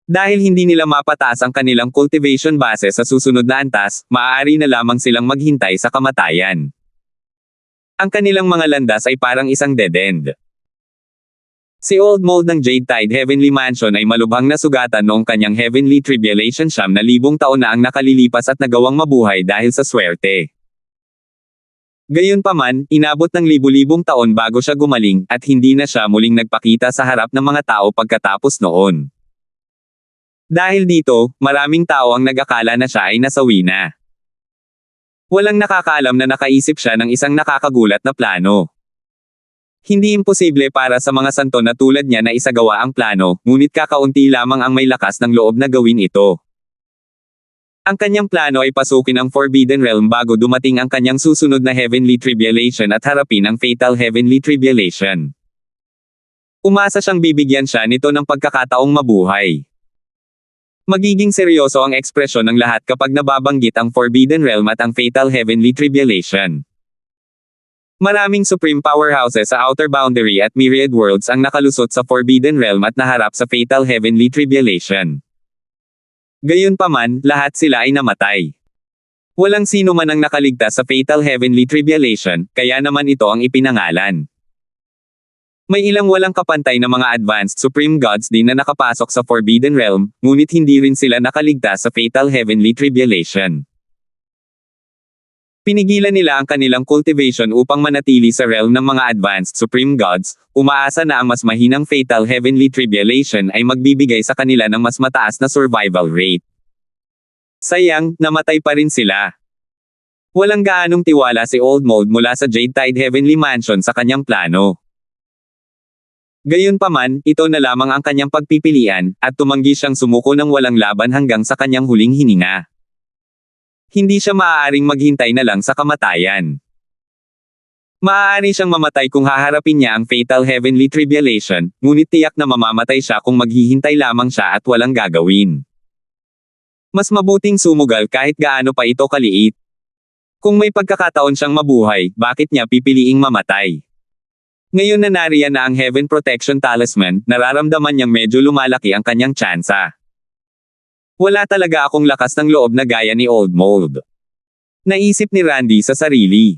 Dahil hindi nila mapataas ang kanilang cultivation base sa susunod na antas, maaari na lamang silang maghintay sa kamatayan. Ang kanilang mga landas ay parang isang dead end. Si Old Mold ng Jade Tide Heavenly Mansion ay malubhang nasugatan noong kanyang Heavenly Tribulation 9,000 taon na ang nakalilipas at nagawang mabuhay dahil sa swerte. Gayunpaman, inabot ng libu-libong taon bago siya gumaling, at hindi na siya muling nagpakita sa harap ng mga tao pagkatapos noon. Dahil dito, maraming tao ang nag-akala na siya ay nasawi na. Walang nakakaalam na nakaisip siya ng isang nakakagulat na plano. Hindi imposible para sa mga santo na tulad niya na isagawa ang plano, ngunit kakaunti lamang ang may lakas ng loob na gawin ito. Ang kanyang plano ay pasukin ang Forbidden Realm bago dumating ang kanyang susunod na Heavenly Tribulation at harapin ang Fatal Heavenly Tribulation. Umasa siyang bibigyan siya nito ng pagkakataong mabuhay. Magiging seryoso ang ekspresyon ng lahat kapag nababanggit ang Forbidden Realm at ang Fatal Heavenly Tribulation. Maraming supreme powerhouses sa Outer Boundary at Myriad Worlds ang nakalusot sa Forbidden Realm at naharap sa Fatal Heavenly Tribulation. Gayunpaman, lahat sila ay namatay. Walang sino man ang nakaligtas sa Fatal Heavenly Tribulation, kaya naman ito ang ipinangalan. May ilang walang kapantay na mga advanced supreme gods din na nakapasok sa Forbidden Realm, ngunit hindi rin sila nakaligtas sa Fatal Heavenly Tribulation. Pinigilan nila ang kanilang cultivation upang manatili sa realm ng mga advanced supreme gods, umaasa na ang mas mahinang Fatal Heavenly Tribulation ay magbibigay sa kanila ng mas mataas na survival rate. Sayang, namatay pa rin sila. Walang gaanong tiwala si Old Mold mula sa Jade Tide Heavenly Mansion sa kanyang plano. Gayunpaman, ito na lamang ang kanyang pagpipilian, at tumanggi siyang sumuko ng walang laban hanggang sa kanyang huling hininga. Hindi siya maaaring maghintay na lang sa kamatayan. Maaari siyang mamatay kung haharapin niya ang Fatal Heavenly Tribulation, ngunit tiyak na mamamatay siya kung maghihintay lamang siya at walang gagawin. Mas mabuting sumugal kahit gaano pa ito kaliit. Kung may pagkakataon siyang mabuhay, bakit niya pipiliing mamatay? Ngayon na nariyan na ang Heaven Protection Talisman, nararamdaman niyang medyo lumalaki ang kanyang tsansa. Wala talaga akong lakas ng loob na gaya ni Old Mold. Naisip ni Randy sa sarili.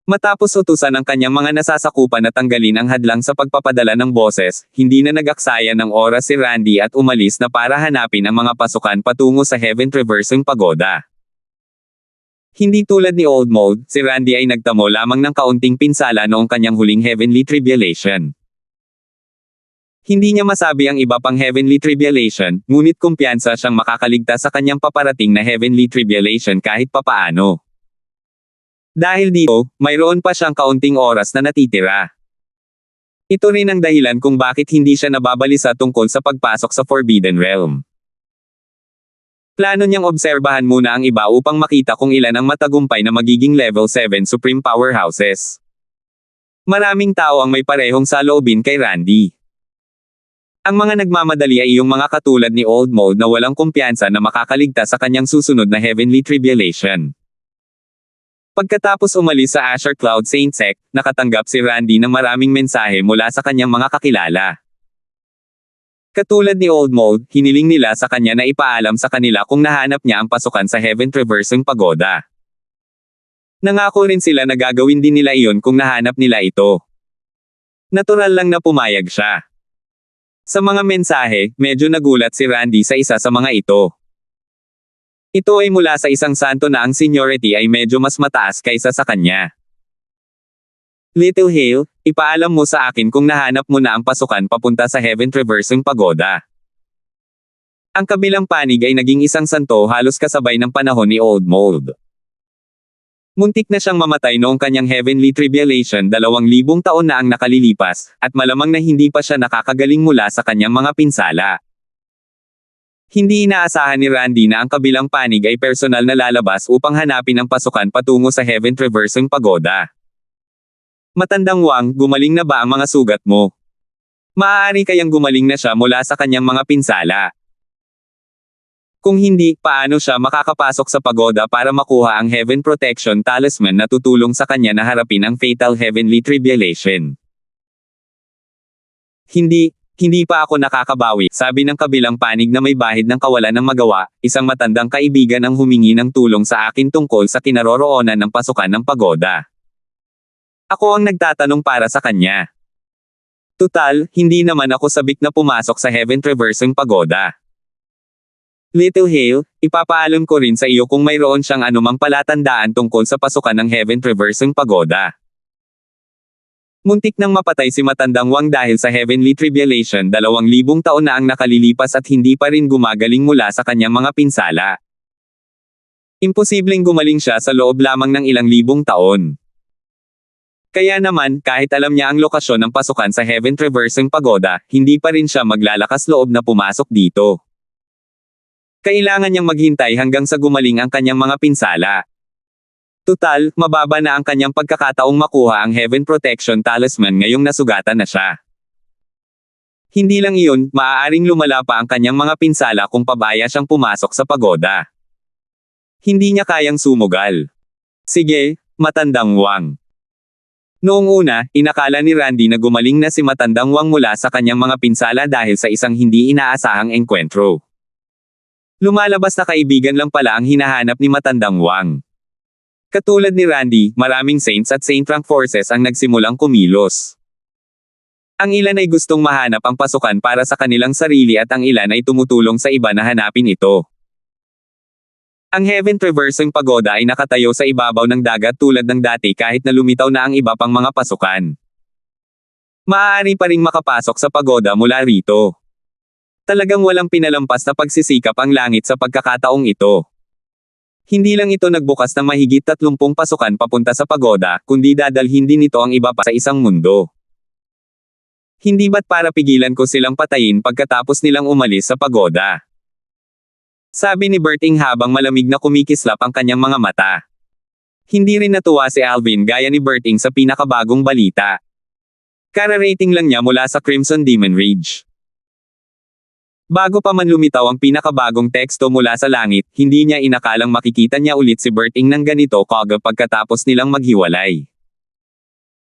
Matapos utusan ang kanyang mga nasasakupan na tanggalin ang hadlang sa pagpapadala ng boses, hindi na nag-aksaya ng oras si Randy at umalis na para hanapin ang mga pasukan patungo sa Heaven Traversing Pagoda. Hindi tulad ni Old Mold, si Randy ay nagtamo lamang ng kaunting pinsala noong kanyang huling Heavenly Tribulation. Hindi niya masabi ang iba pang Heavenly Tribulation, ngunit kumpiyansa siyang makakaligtas sa kanyang paparating na Heavenly Tribulation kahit papaano. Dahil dito, mayroon pa siyang kaunting oras na natitira. Ito rin ang dahilan kung bakit hindi siya nababalisa tungkol sa pagpasok sa Forbidden Realm. Plano niyang obserbahan muna ang iba upang makita kung ilan ang matagumpay na magiging level 7 supreme powerhouses. Maraming tao ang may parehong saloobin kay Randy. Ang mga nagmamadali ay iyong mga katulad ni Old Mold na walang kumpiyansa na makakaligtas sa kanyang susunod na Heavenly Tribulation. Pagkatapos umalis sa Asher Cloud Saint Sect, nakatanggap si Randy ng maraming mensahe mula sa kanyang mga kakilala. Katulad ni Old Mold, hiniling nila sa kanya na ipaalam sa kanila kung nahanap niya ang pasukan sa Heaven Traversing Pagoda. Nangako rin sila na gagawin din nila iyon kung nahanap nila ito. Natural lang na pumayag siya. Sa mga mensahe, medyo nagulat si Randy sa isa sa mga ito. Ito ay mula sa isang santo na ang seniority ay medyo mas mataas kaysa sa kanya. Little Hale, ipaalam mo sa akin kung nahanap mo na ang pasukan papunta sa Heaven Traversing Pagoda. Ang kabilang panig ay naging isang santo halos kasabay ng panahon ni Old Mold. Muntik na siyang mamatay noong kanyang Heavenly Tribulation 2,000 taon na ang nakalilipas, at malamang na hindi pa siya nakakagaling mula sa kanyang mga pinsala. Hindi inaasahan ni Randy na ang kabilang panig ay personal na lalabas upang hanapin ang pasukan patungo sa Heaven Traversing Pagoda. Matandang Wang, gumaling na ba ang mga sugat mo? Maaari kayang gumaling na siya mula sa kanyang mga pinsala. Kung hindi, paano siya makakapasok sa pagoda para makuha ang Heaven Protection Talisman na tutulong sa kanya na harapin ang Fatal Heavenly Tribulation? Hindi pa ako nakakabawi, sabi ng kabilang panig na may bahid ng kawalan ng magawa, isang matandang kaibigan ang humingi ng tulong sa akin tungkol sa kinaroroonan ng pasukan ng pagoda. Ako ang nagtatanong para sa kanya. Tutal, hindi naman ako sabik na pumasok sa Heaven Traversing Pagoda. Little Hale, ipapaalam ko rin sa iyo kung mayroon siyang anumang palatandaan tungkol sa pasukan ng Heaven Traversing Pagoda. Muntik nang mapatay si Matandang Wang dahil sa Heavenly Tribulation 2,000 taon na ang nakalilipas at hindi pa rin gumagaling mula sa kanyang mga pinsala. Imposibleng gumaling siya sa loob lamang ng ilang libong taon. Kaya naman, kahit alam niya ang lokasyon ng pasukan sa Heaven Traversing Pagoda, hindi pa rin siya maglalakas loob na pumasok dito. Kailangan niyang maghintay hanggang sa gumaling ang kanyang mga pinsala. Tutal, mababa na ang kanyang pagkakataong makuha ang Heaven Protection Talisman ngayong nasugatan na siya. Hindi lang iyon, maaaring lumala pa ang kanyang mga pinsala kung pabaya siyang pumasok sa pagoda. Hindi niya kayang sumugal. Sige, Matandang Wang. Noong una, inakala ni Randy na gumaling na si Matandang Wang mula sa kanyang mga pinsala dahil sa isang hindi inaasahang engkwentro. Lumalabas na kaibigan lang pala ang hinahanap ni Matandang Wang. Katulad ni Randy, maraming Saints at Saint Rank forces ang nagsimulang kumilos. Ang ilan ay gustong mahanap ang pasukan para sa kanilang sarili at ang ilan ay tumutulong sa iba na hanapin ito. Ang Heaven Traversing Pagoda ay nakatayo sa ibabaw ng dagat tulad ng dati kahit na lumitaw na ang iba pang mga pasukan. Maaari pa ring makapasok sa pagoda mula rito. Talagang walang pinalampas na pagsisikap ang langit sa pagkakataong ito. Hindi lang ito nagbukas ng mahigit 30 pasukan papunta sa pagoda, kundi dadalhin din ito ang iba pa sa isang mundo. Hindi ba't para pigilan ko silang patayin pagkatapos nilang umalis sa pagoda? Sabi ni Berting habang malamig na kumikislap ang kanyang mga mata. Hindi rin natuwa si Alvin gaya ni Berting sa pinakabagong balita. Kararating lang niya mula sa Crimson Demon Ridge. Bago pa man lumitaw ang pinakabagong teksto mula sa langit, hindi niya inakalang makikita niya ulit si Berting ng ganito kaagad pagkatapos nilang maghiwalay.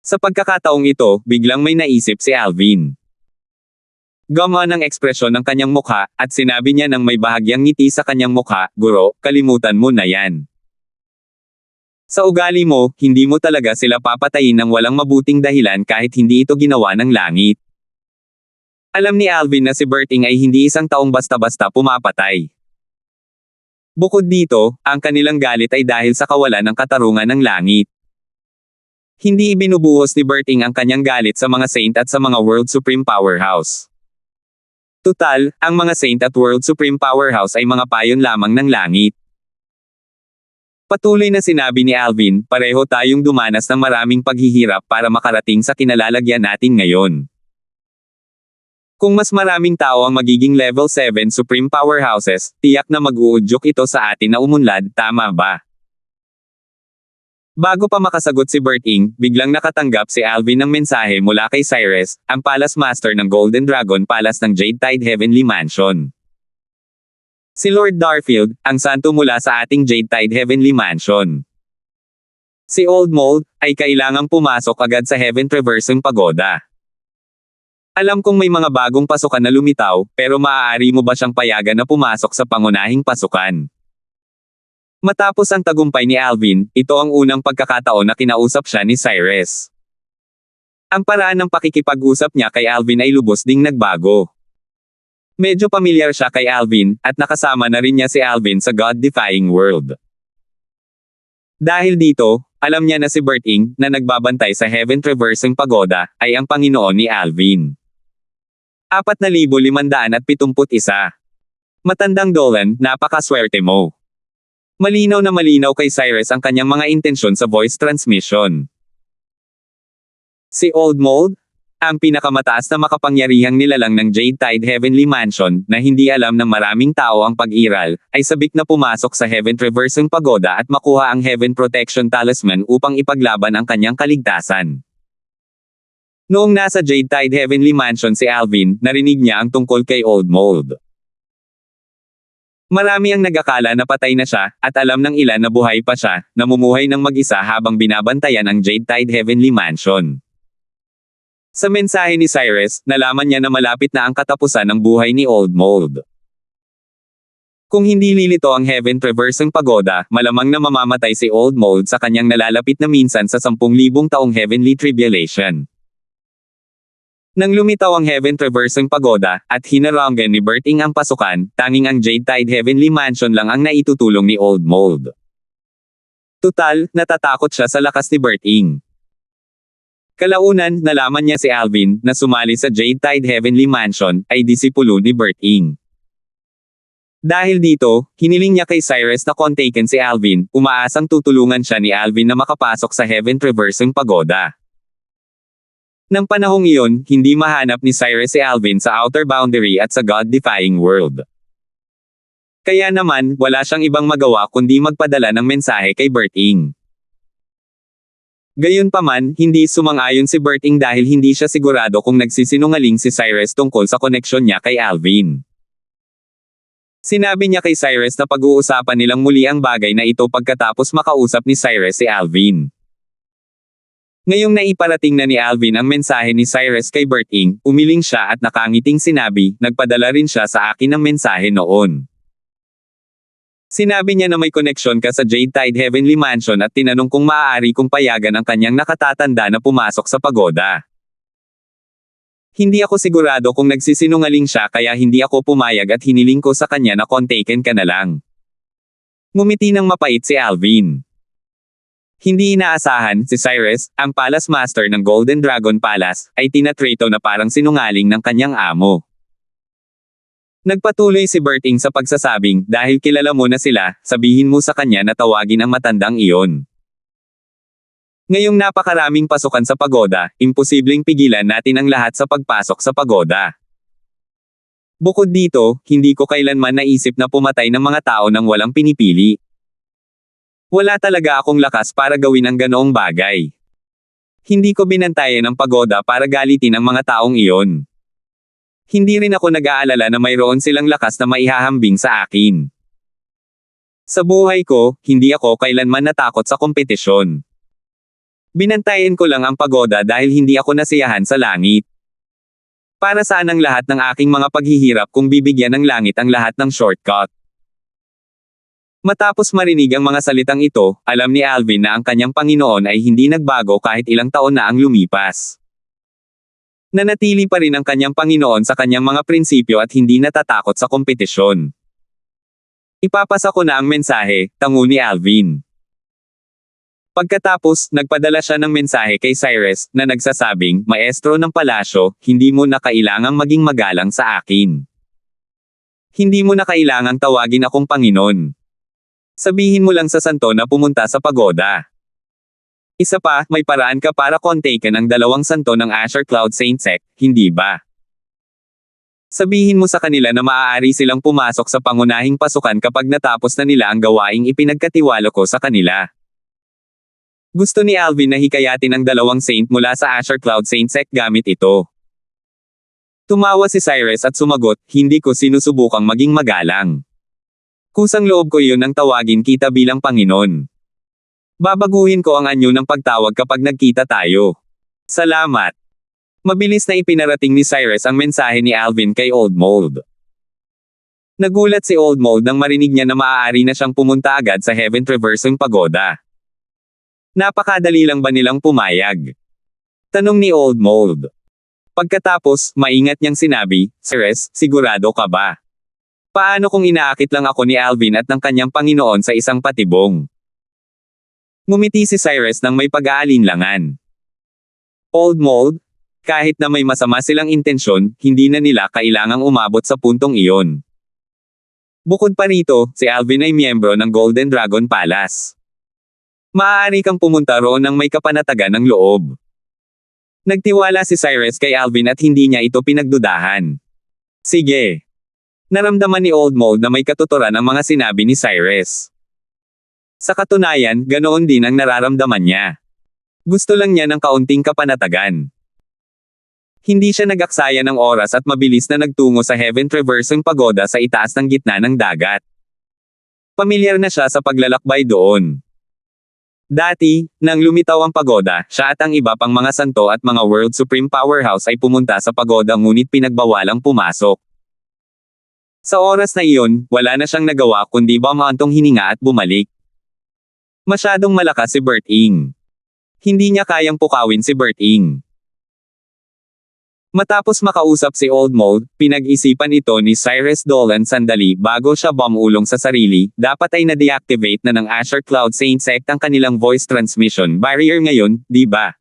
Sa pagkakataong ito, biglang may naisip si Alvin. Gumaan ang ekspresyon ng kanyang mukha, at sinabi niya nang may bahagyang ngiti sa kanyang mukha, "Guro, kalimutan mo na yan. Sa ugali mo, hindi mo talaga sila papatayin ng walang mabuting dahilan kahit hindi ito ginawa ng langit." Alam ni Alvin na si Berting ay hindi isang taong basta-basta pumapatay. Bukod dito, ang kanilang galit ay dahil sa kawalan ng katarungan ng langit. Hindi ibinubuhos ni Berting ang kanyang galit sa mga saint at sa mga World Supreme Powerhouse. Tutal, ang mga Saint at World Supreme Powerhouse ay mga payon lamang ng langit. Patuloy na sinabi ni Alvin, pareho tayong dumanas ng maraming paghihirap para makarating sa kinalalagyan natin ngayon. Kung mas maraming tao ang magiging level 7 Supreme Powerhouses, tiyak na mag-uudyok ito sa atin na umunlad, tama ba? Bago pa makasagot si Berting, biglang nakatanggap si Alvin ng mensahe mula kay Cyrus, ang Palace Master ng Golden Dragon Palace ng Jade Tide Heavenly Mansion. Si Lord Darfield, ang santo mula sa ating Jade Tide Heavenly Mansion. Si Old Mold, ay kailangang pumasok agad sa Heaven Traversing Pagoda. Alam kong may mga bagong pasukan na lumitaw, pero maaari mo ba siyang payagan na pumasok sa pangunahing pasukan? Matapos ang tagumpay ni Alvin, ito ang unang pagkakataon na kinausap siya ni Cyrus. Ang paraan ng pakikipag-usap niya kay Alvin ay lubos ding nagbago. Medyo pamilyar siya kay Alvin, at nakasama na rin niya si Alvin sa God-defying world. Dahil dito, alam niya na si Berting, na nagbabantay sa Heaven Traversing Pagoda, ay ang Panginoon ni Alvin. 4,571. Matandang Dolan, napakaswerte mo. Malinaw na malinaw kay Cyrus ang kanyang mga intensyon sa voice transmission. Si Old Mold, ang pinakamataas na makapangyarihang nilalang ng Jade Tide Heavenly Mansion, na hindi alam ng maraming tao ang pag-iral, ay sabik na pumasok sa Heaven Traversing Pagoda at makuha ang Heaven Protection Talisman upang ipaglaban ang kanyang kaligtasan. Noong nasa Jade Tide Heavenly Mansion si Alvin, narinig niya ang tungkol kay Old Mold. Marami ang nag-akala na patay na siya, at alam ng ilan na buhay pa siya, namumuhay ng mag-isa habang binabantayan ang Jade Tide Heavenly Mansion. Sa mensahe ni Cyrus, nalaman niya na malapit na ang katapusan ng buhay ni Old Mold. Kung hindi lilito ang Heaven Traversing Pagoda, malamang na mamamatay si Old Mold sa kanyang nalalapit na minsan sa 10,000 taong Heavenly Tribulation. Nang lumitaw ang Heaven Traversing Pagoda, at hinarangan ni Berting ang pasukan, tanging ang Jade Tide Heavenly Mansion lang ang naitutulong ni Old Mold. Tutal, natatakot siya sa lakas ni Berting. Kalaunan, nalaman niya si Alvin, na sumali sa Jade Tide Heavenly Mansion, ay disipulo ni Berting. Dahil dito, hiniling niya kay Cyrus na kontaken si Alvin, umaasang tutulungan siya ni Alvin na makapasok sa Heaven Traversing Pagoda. Nang panahong iyon, hindi mahanap ni Cyrus si Alvin sa Outer Boundary at sa God-defying world. Kaya naman, wala siyang ibang magawa kundi magpadala ng mensahe kay Berting. Gayunpaman, hindi sumang-ayon si Berting dahil hindi siya sigurado kung nagsisinungaling si Cyrus tungkol sa koneksyon niya kay Alvin. Sinabi niya kay Cyrus na pag-uusapan nilang muli ang bagay na ito pagkatapos makausap ni Cyrus si Alvin. Ngayong naiparating na ni Alvin ang mensahe ni Cyrus kay Berting, umiling siya at nakangiting sinabi, nagpadala rin siya sa akin ng mensahe noon. Sinabi niya na may koneksyon ka sa Jade Tide Heavenly Mansion at tinanong kung maaari kong payagan ang kanyang nakatatanda na pumasok sa pagoda. Hindi ako sigurado kung nagsisinungaling siya kaya hindi ako pumayag at hiniling ko sa kanya na kontaken ka na lang. Ngumiti ng mapait si Alvin. Hindi inaasahan, si Cyrus, ang Palace Master ng Golden Dragon Palace, ay tinatrato na parang sinungaling ng kanyang amo. Nagpatuloy si Berting sa pagsasabing, dahil kilala mo na sila, sabihin mo sa kanya na tawagin ang matandang iyon. Ngayong napakaraming pasukan sa pagoda, imposibleng pigilan natin ang lahat sa pagpasok sa pagoda. Bukod dito, hindi ko kailanman naisip na pumatay ng mga tao nang walang pinipili. Wala talaga akong lakas para gawin ang ganoong bagay. Hindi ko binantayan ang pagoda para galitin ang mga taong iyon. Hindi rin ako nag-aalala na mayroon silang lakas na maihahambing sa akin. Sa buhay ko, hindi ako kailanman natakot sa kompetisyon. Binantayan ko lang ang pagoda dahil hindi ako nasiyahan sa langit. Para saan ang lahat ng aking mga paghihirap kung bibigyan ng langit ang lahat ng shortcut? Matapos marinig ang mga salitang ito, alam ni Alvin na ang kanyang Panginoon ay hindi nagbago kahit ilang taon na ang lumipas. Nanatili pa rin ang kanyang Panginoon sa kanyang mga prinsipyo at hindi natatakot sa kompetisyon. Ipapasa ko na ang mensahe, tango ni Alvin. Pagkatapos, nagpadala siya ng mensahe kay Cyrus, na nagsasabing, Maestro ng palasyo, hindi mo na kailangang maging magalang sa akin. Hindi mo na kailangang tawagin akong Panginoon. Sabihin mo lang sa santo na pumunta sa pagoda. Isa pa, may paraan ka para kontaken ang dalawang santo ng Asher Cloud Saint Sect, hindi ba? Sabihin mo sa kanila na maaari silang pumasok sa pangunahing pasukan kapag natapos na nila ang gawaing ipinagkatiwala ko sa kanila. Gusto ni Alvin na hikayatin ang dalawang saint mula sa Asher Cloud Saint Sect gamit ito. Tumawa si Cyrus at sumagot, hindi ko sinusubukang maging magalang. Kusang loob ko iyon ang tawagin kita bilang Panginoon. Babaguhin ko ang anyo ng pagtawag kapag nagkita tayo. Salamat. Mabilis na ipinarating ni Cyrus ang mensahe ni Alvin kay Old Mold. Nagulat si Old Mold nang marinig niya na maaari na siyang pumunta agad sa Heaven Traversing Pagoda. Napakadali lang ba nilang pumayag? Tanong ni Old Mold. Pagkatapos, maingat niyang sinabi, Cyrus, sigurado ka ba? Paano kung inaakit lang ako ni Alvin at ng kanyang Panginoon sa isang patibong? Ngumiti si Cyrus nang may pag-aalinlangan. Old Mold, kahit na may masama silang intensyon, hindi na nila kailangang umabot sa puntong iyon. Bukod pa rito, si Alvin ay miyembro ng Golden Dragon Palace. Maaari kang pumunta roon nang may kapanatagan ng loob. Nagtiwala si Cyrus kay Alvin at hindi niya ito pinagdudahan. Sige. Naramdaman ni Old Mold na may katuturan ang mga sinabi ni Cyrus. Sa katunayan, ganoon din ang nararamdaman niya. Gusto lang niya ng kaunting kapanatagan. Hindi siya nag-aksaya ng oras at mabilis na nagtungo sa Heaven Traversing Pagoda sa itaas ng gitna ng dagat. Pamilyar na siya sa paglalakbay doon. Dati, nang lumitaw ang pagoda, siya at ang iba pang mga santo at mga World Supreme Powerhouse ay pumunta sa pagoda ngunit pinagbawalang pumasok. Sa oras na iyon, wala na siyang nagawa kundi bumaantong hininga at bumalik. Masyadong malakas si Berting. Hindi niya kayang pukawin si Berting. Matapos makausap si Old Mold, pinag-isipan ito ni Cyrus Dolan sandali bago siya bumulong sa sarili, dapat ay na-deactivate na ng Azure Cloud sa Insect ang kanilang voice transmission barrier ngayon, di ba?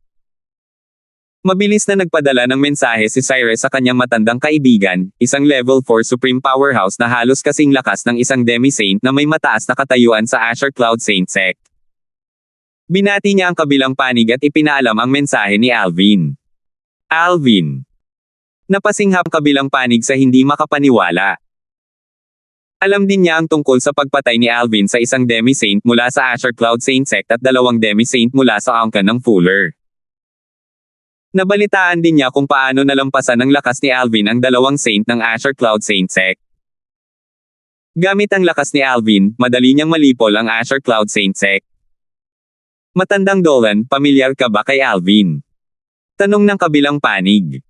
Mabilis na nagpadala ng mensahe si Cyrus sa kanyang matandang kaibigan, isang level 4 supreme powerhouse na halos kasing lakas ng isang demi-saint na may mataas na katayuan sa Azure Cloud sa Insect. Binati niya ang kabilang panig at ipinaalam ang mensahe ni Alvin. Alvin. Napasinghap kabilang panig sa hindi makapaniwala. Alam din niya ang tungkol sa pagpatay ni Alvin sa isang demi-saint mula sa Azure Cloud sa Insect at dalawang demi-saint mula sa angkan ng Fuller. Nabalitaan din niya kung paano nalampasan ng lakas ni Alvin ang dalawang saint ng Azure Cloud sa Insect. Gamit ang lakas ni Alvin, madali niyang malipol ang Azure Cloud sa Insect. Matandang Dolan, pamilyar ka ba kay Alvin? Tanong ng kabilang panig.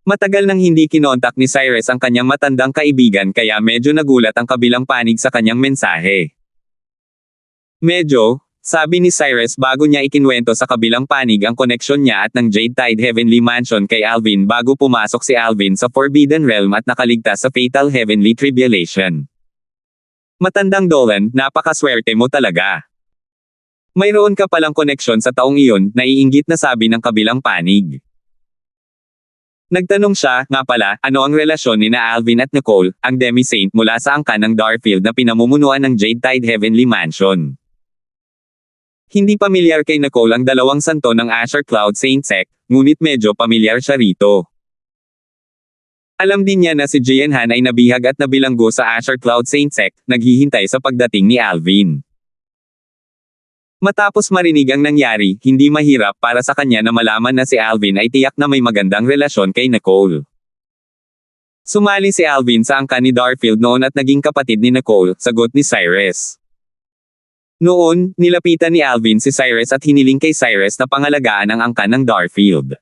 Matagal nang hindi kinontak ni Cyrus ang kanyang matandang kaibigan kaya medyo nagulat ang kabilang panig sa kanyang mensahe. Medyo, sabi ni Cyrus bago niya ikinwento sa kabilang panig ang koneksyon niya at ng Jade Tide Heavenly Mansion kay Alvin bago pumasok si Alvin sa Forbidden Realm at nakaligtas sa Fatal Heavenly Tribulation. Matandang Dolan, napakaswerte mo talaga. Mayroon ka palang koneksyon sa taong iyon, naiinggit na sabi ng kabilang panig. Nagtanong siya, nga pala, ano ang relasyon ni na Alvin at Nicole, ang demi-saint mula sa angkan ng Darfield na pinamumunuan ng Jade Tide Heavenly Mansion. Hindi pamilyar kay Nicole ang dalawang santo ng Azure Cloud sa Insect, ngunit medyo pamilyar siya rito. Alam din niya na si Jian Han ay nabihag at nabilanggo sa Azure Cloud sa Insect, naghihintay sa pagdating ni Alvin. Matapos marinig ang nangyari, hindi mahirap para sa kanya na malaman na si Alvin ay tiyak na may magandang relasyon kay Nicole. Sumali si Alvin sa angkan ni Darfield noon at naging kapatid ni Nicole, sagot ni Cyrus. Noon, nilapitan ni Alvin si Cyrus at hiniling kay Cyrus na pangalagaan ang angkan ng Darfield.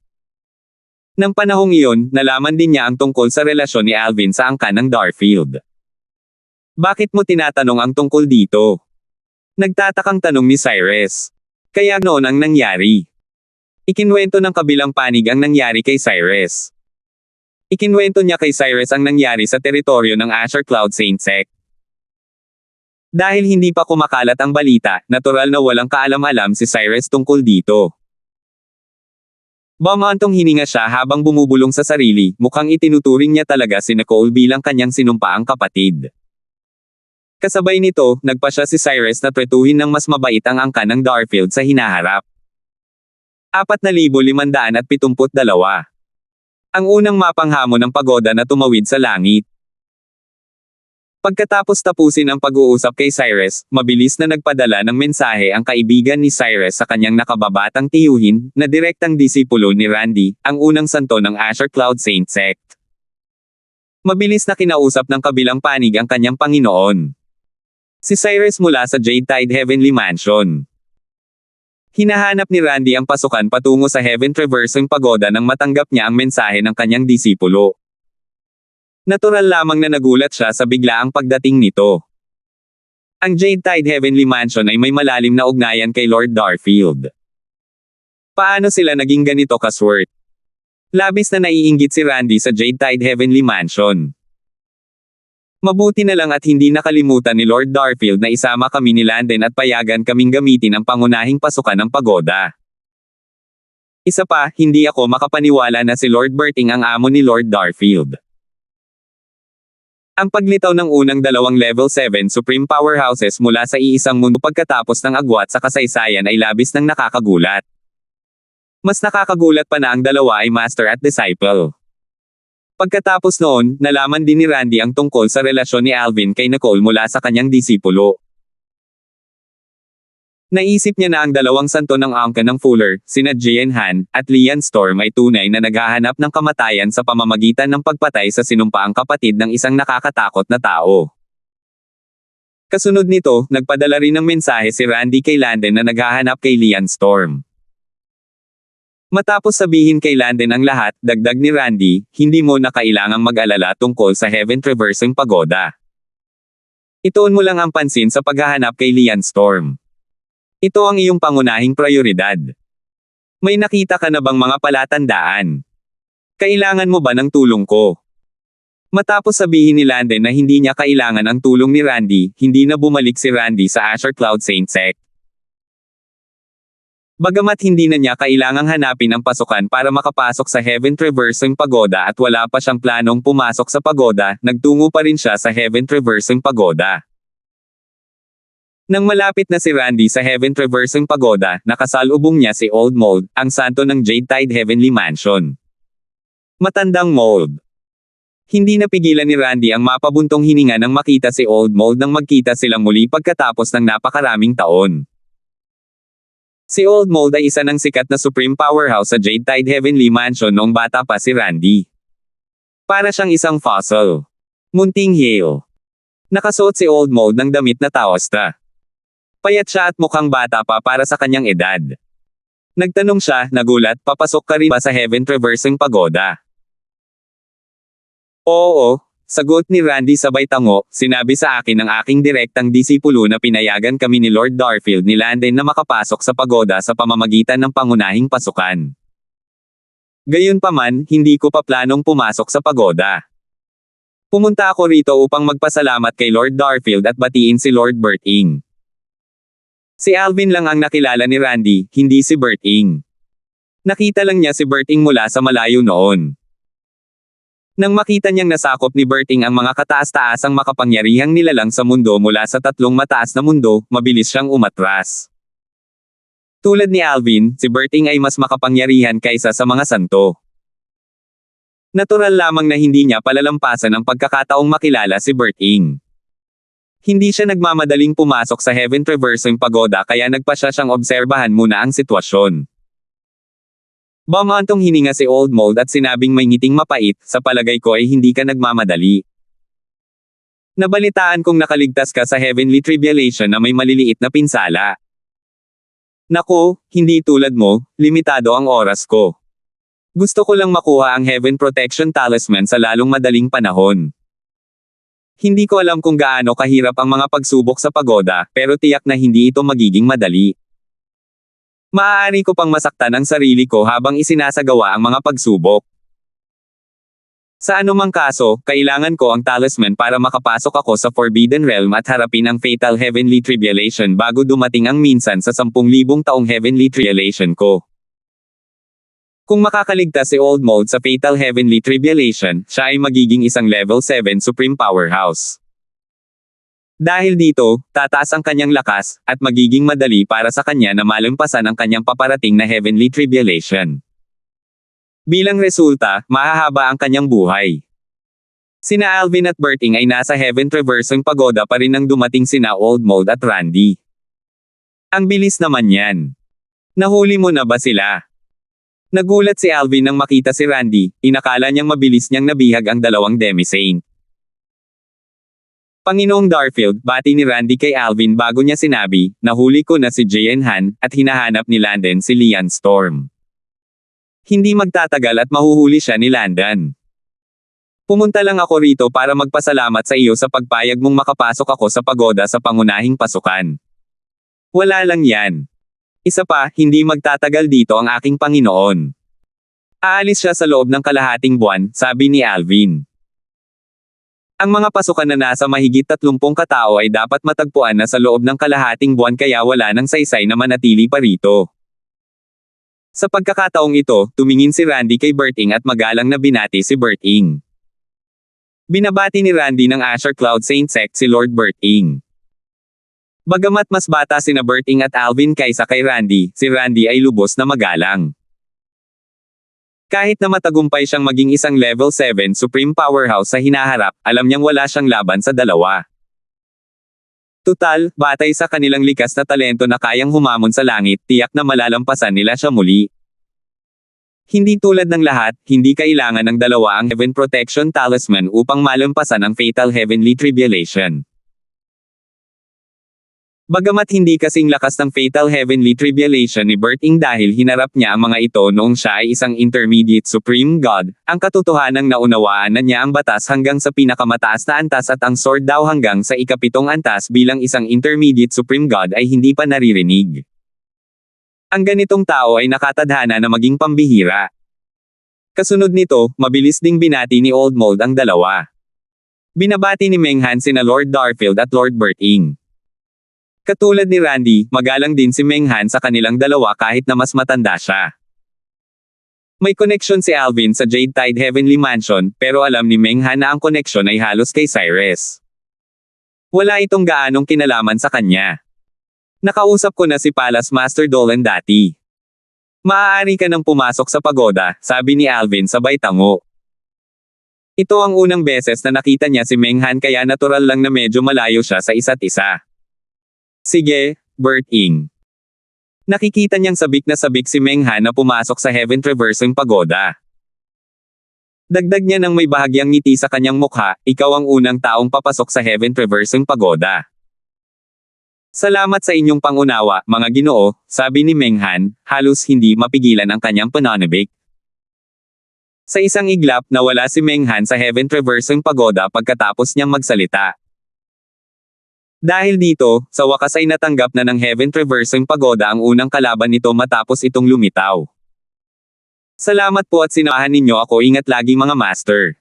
Nang panahong iyon, nalaman din niya ang tungkol sa relasyon ni Alvin sa angkan ng Darfield. Bakit mo tinatanong ang tungkol dito? Nagtatakang tanong ni Cyrus. Kaya noon ang nangyari. Ikinwento ng kabilang panig ang nangyari kay Cyrus. Ikinwento niya kay Cyrus ang nangyari sa teritoryo ng Azure Cloud sa Insect. Dahil hindi pa kumakalat ang balita, natural na walang kaalam-alam si Cyrus tungkol dito. Bumantong hininga siya habang bumubulong sa sarili, mukhang itinuturing niya talaga si Nicole bilang kanyang sinumpaang kapatid. Kasabay nito, nagpa siya si Cyrus na tretuhin ng mas mabait ang angkan ng Darfield sa hinaharap. 4,572. Ang unang mapanghamon ng pagoda na tumawid sa langit. Pagkatapos tapusin ang pag-uusap kay Cyrus, mabilis na nagpadala ng mensahe ang kaibigan ni Cyrus sa kanyang nakababatang tiyuhin, na direktang disipulo ni Randy, ang unang santo ng Azure Cloud Saint Sect. Mabilis na kinausap ng kabilang panig ang kanyang Panginoon. Si Cyrus mula sa Jade Tide Heavenly Mansion. Hinahanap ni Randy ang pasukan patungo sa Heaven Traversing Pagoda nang matanggap niya ang mensahe ng kanyang disipulo. Natural lamang na nagulat siya sa biglaang pagdating nito. Ang Jade Tide Heavenly Mansion ay may malalim na ugnayan kay Lord Darfield. Paano sila naging ganito kaswert? Labis na naiinggit si Randy sa Jade Tide Heavenly Mansion. Mabuti na lang at hindi nakalimutan ni Lord Darfield na isama kami ni Landon at payagan kaming gamitin ang pangunahing pasukan ng pagoda. Isa pa, hindi ako makapaniwala na si Lord Berting ang amo ni Lord Darfield. Ang paglitaw ng unang dalawang level 7 supreme powerhouses mula sa iisang mundo pagkatapos ng agwat sa kasaysayan ay labis ng nakakagulat. Mas nakakagulat pa na ang dalawa ay master at disciple. Pagkatapos noon, nalaman din ni Randy ang tungkol sa relasyon ni Alvin kay Nicole mula sa kanyang disipulo. Naisip niya na ang dalawang santo ng angkan ng Fuller, sina Jian Han, at Lian Storm ay tunay na naghahanap ng kamatayan sa pamamagitan ng pagpatay sa sinumpaang kapatid ng isang nakakatakot na tao. Kasunod nito, nagpadala rin ng mensahe si Randy kay Landon na naghahanap kay Lian Storm. Matapos sabihin kay Landon ang lahat, dagdag ni Randy, hindi mo na kailangang mag-alala tungkol sa Heaven Traversing Pagoda. Ituon mo lang ang pansin sa paghahanap kay Lian Storm. Ito ang iyong pangunahing prioridad. May nakita ka na bang mga palatandaan? Kailangan mo ba ng tulong ko? Matapos sabihin ni Landen na hindi niya kailangan ang tulong ni Randy, hindi na bumalik si Randy sa Azure Cloud Saint Sect. Bagamat hindi na niya kailangang hanapin ang pasukan para makapasok sa Heaven Traversing Pagoda at wala pa siyang planong pumasok sa pagoda, nagtungo pa rin siya sa Heaven Traversing Pagoda. Nang malapit na si Randy sa Heaven Traversing Pagoda, nakasalubong niya si Old Mold, ang santo ng Jade Tide Heavenly Mansion. Matandang Mold. Hindi napigilan ni Randy ang mapabuntong hininga nang makita si Old Mold nang magkita silang muli pagkatapos ng napakaraming taon. Si Old Mold ay isa ng sikat na supreme powerhouse sa Jade Tide Heavenly Mansion noong bata pa si Randy. Para siyang isang fossil. Munting Hale. Nakasuot si Old Mold ng damit na taosta. Payat siya at mukhang bata pa para sa kanyang edad. Nagtanong siya, nagulat, papasok ka rin ba sa Heaven Traversing Pagoda? Oo, sagot ni Randy sabay tango, sinabi sa akin ng aking direktang disipulo na pinayagan kami ni Lord Darfield ni Landen na makapasok sa pagoda sa pamamagitan ng pangunahing pasukan. Gayunpaman, hindi ko pa planong pumasok sa pagoda. Pumunta ako rito upang magpasalamat kay Lord Darfield at batiin si Lord Berting. Si Alvin lang ang nakilala ni Randy, hindi si Berting. Nakita lang niya si Berting mula sa malayo noon. Nang makita niyang nasakop ni Berting ang mga kataas-taasang makapangyarihang nilalang sa mundo mula sa tatlong mataas na mundo, mabilis siyang umatras. Tulad ni Alvin, si Berting ay mas makapangyarihan kaysa sa mga santo. Natural lamang na hindi niya palalampasan ang pagkakataong makilala si Berting. Hindi siya nagmamadaling pumasok sa Heaven Traversing Pagoda kaya nagpasya siyang obserbahan muna ang sitwasyon. Bumantong hininga si Old Mold at sinabing may ngiting mapait, sa palagay ko ay hindi ka nagmamadali. Nabalitaan kong nakaligtas ka sa Heavenly Tribulation na may maliliit na pinsala. Naku, hindi tulad mo, limitado ang oras ko. Gusto ko lang makuha ang Heaven Protection Talisman sa lalong madaling panahon. Hindi ko alam kung gaano kahirap ang mga pagsubok sa pagoda, pero tiyak na hindi ito magiging madali. Maaari ko pang masaktan ang sarili ko habang isinasagawa ang mga pagsubok. Sa anumang kaso, kailangan ko ang talisman para makapasok ako sa Forbidden Realm at harapin ang Fatal Heavenly Tribulation bago dumating ang minsan sa 10,000 taong Heavenly Tribulation ko. Kung makakaligtas si Old Mold sa Fatal Heavenly Tribulation, siya ay magiging isang Level 7 Supreme Powerhouse. Dahil dito, tataas ang kanyang lakas, at magiging madali para sa kanya na malampasan ang kanyang paparating na Heavenly Tribulation. Bilang resulta, mahahaba ang kanyang buhay. Sina Alvin at Berting ay nasa Heaven Traversing Pagoda pa rin nang dumating sina Old Mold at Randy. Ang bilis naman yan. Nahuli mo na ba sila? Nagulat si Alvin nang makita si Randy, inakala niyang mabilis niyang nabihag ang dalawang Demi-Saint. Panginoong Darfield, bati ni Randy kay Alvin bago niya sinabi, nahuli ko na si Jayan Han, at hinahanap ni Landen si Lian Storm. Hindi magtatagal at mahuhuli siya ni Landen. Pumunta lang ako rito para magpasalamat sa iyo sa pagpayag mong makapasok ako sa pagoda sa pangunahing pasukan. Wala lang yan. Isa pa, hindi magtatagal dito ang aking Panginoon. Aalis siya sa loob ng kalahating buwan, sabi ni Alvin. Ang mga pasukan na nasa mahigit 30 katao ay dapat matagpuan na sa loob ng kalahating buwan kaya wala nang saysay na manatili pa rito. Sa pagkakataong ito, tumingin si Randy kay Berting at magalang na binati si Berting. Binabati ni Randy ng Azure Cloud Saint Sect si Lord Berting. Bagamat mas bata sina Berting at Alvin kaysa kay Randy, si Randy ay lubos na magalang. Kahit na matagumpay siyang maging isang Level 7 Supreme Powerhouse sa hinaharap, alam niyang wala siyang laban sa dalawa. Tutal, batay sa kanilang likas na talento na kayang humamon sa langit, tiyak na malalampasan nila siya muli. Hindi tulad ng lahat, hindi kailangan ng dalawa ang Heaven Protection Talisman upang malampasan ang Fatal Heavenly Tribulation. Bagamat hindi kasing lakas ng Fatal Heavenly Tribulation ni Berting dahil hinarap niya ang mga ito noong siya ay isang Intermediate Supreme God, ang katotohanang naunawaan na niya ang batas hanggang sa pinakamataas na antas at ang sword daw hanggang sa ikapitong antas bilang isang Intermediate Supreme God ay hindi pa naririnig. Ang ganitong tao ay nakatadhana na maging pambihira. Kasunod nito, mabilis ding binati ni Old Mold ang dalawa. Binabati ni Meng Han sina Lord Darfield at Lord Berting. Katulad ni Randy, magalang din si Meng Han sa kanilang dalawa kahit na mas matanda siya. May koneksyon si Alvin sa Jade Tide Heavenly Mansion, pero alam ni Meng Han na ang koneksyon ay halos kay Cyrus. Wala itong gaanong kinalaman sa kanya. Nakausap ko na si Palace Master Dolan dati. Maaari ka nang pumasok sa pagoda, sabi ni Alvin sabay tango. Ito ang unang beses na nakita niya si Meng Han kaya natural lang na medyo malayo siya sa isa't isa. Sige, Berting. Nakikita niyang sabik na sabik si Meng Han na pumasok sa Heaven Traversing Pagoda. Dagdag niya nang may bahagyang ngiti sa kanyang mukha, ikaw ang unang taong papasok sa Heaven Traversing Pagoda. Salamat sa inyong pangunawa, mga Ginoo, sabi ni Meng Han, halos hindi mapigilan ang kanyang pananabik. Sa isang iglap, nawala si Meng Han sa Heaven Traversing Pagoda pagkatapos niyang magsalita. Dahil dito, sa wakas ay natanggap na ng Heaven Traversing Pagoda ang unang kalaban nito matapos itong lumitaw. Salamat po at sinamahan ninyo ako, ingat lagi mga master.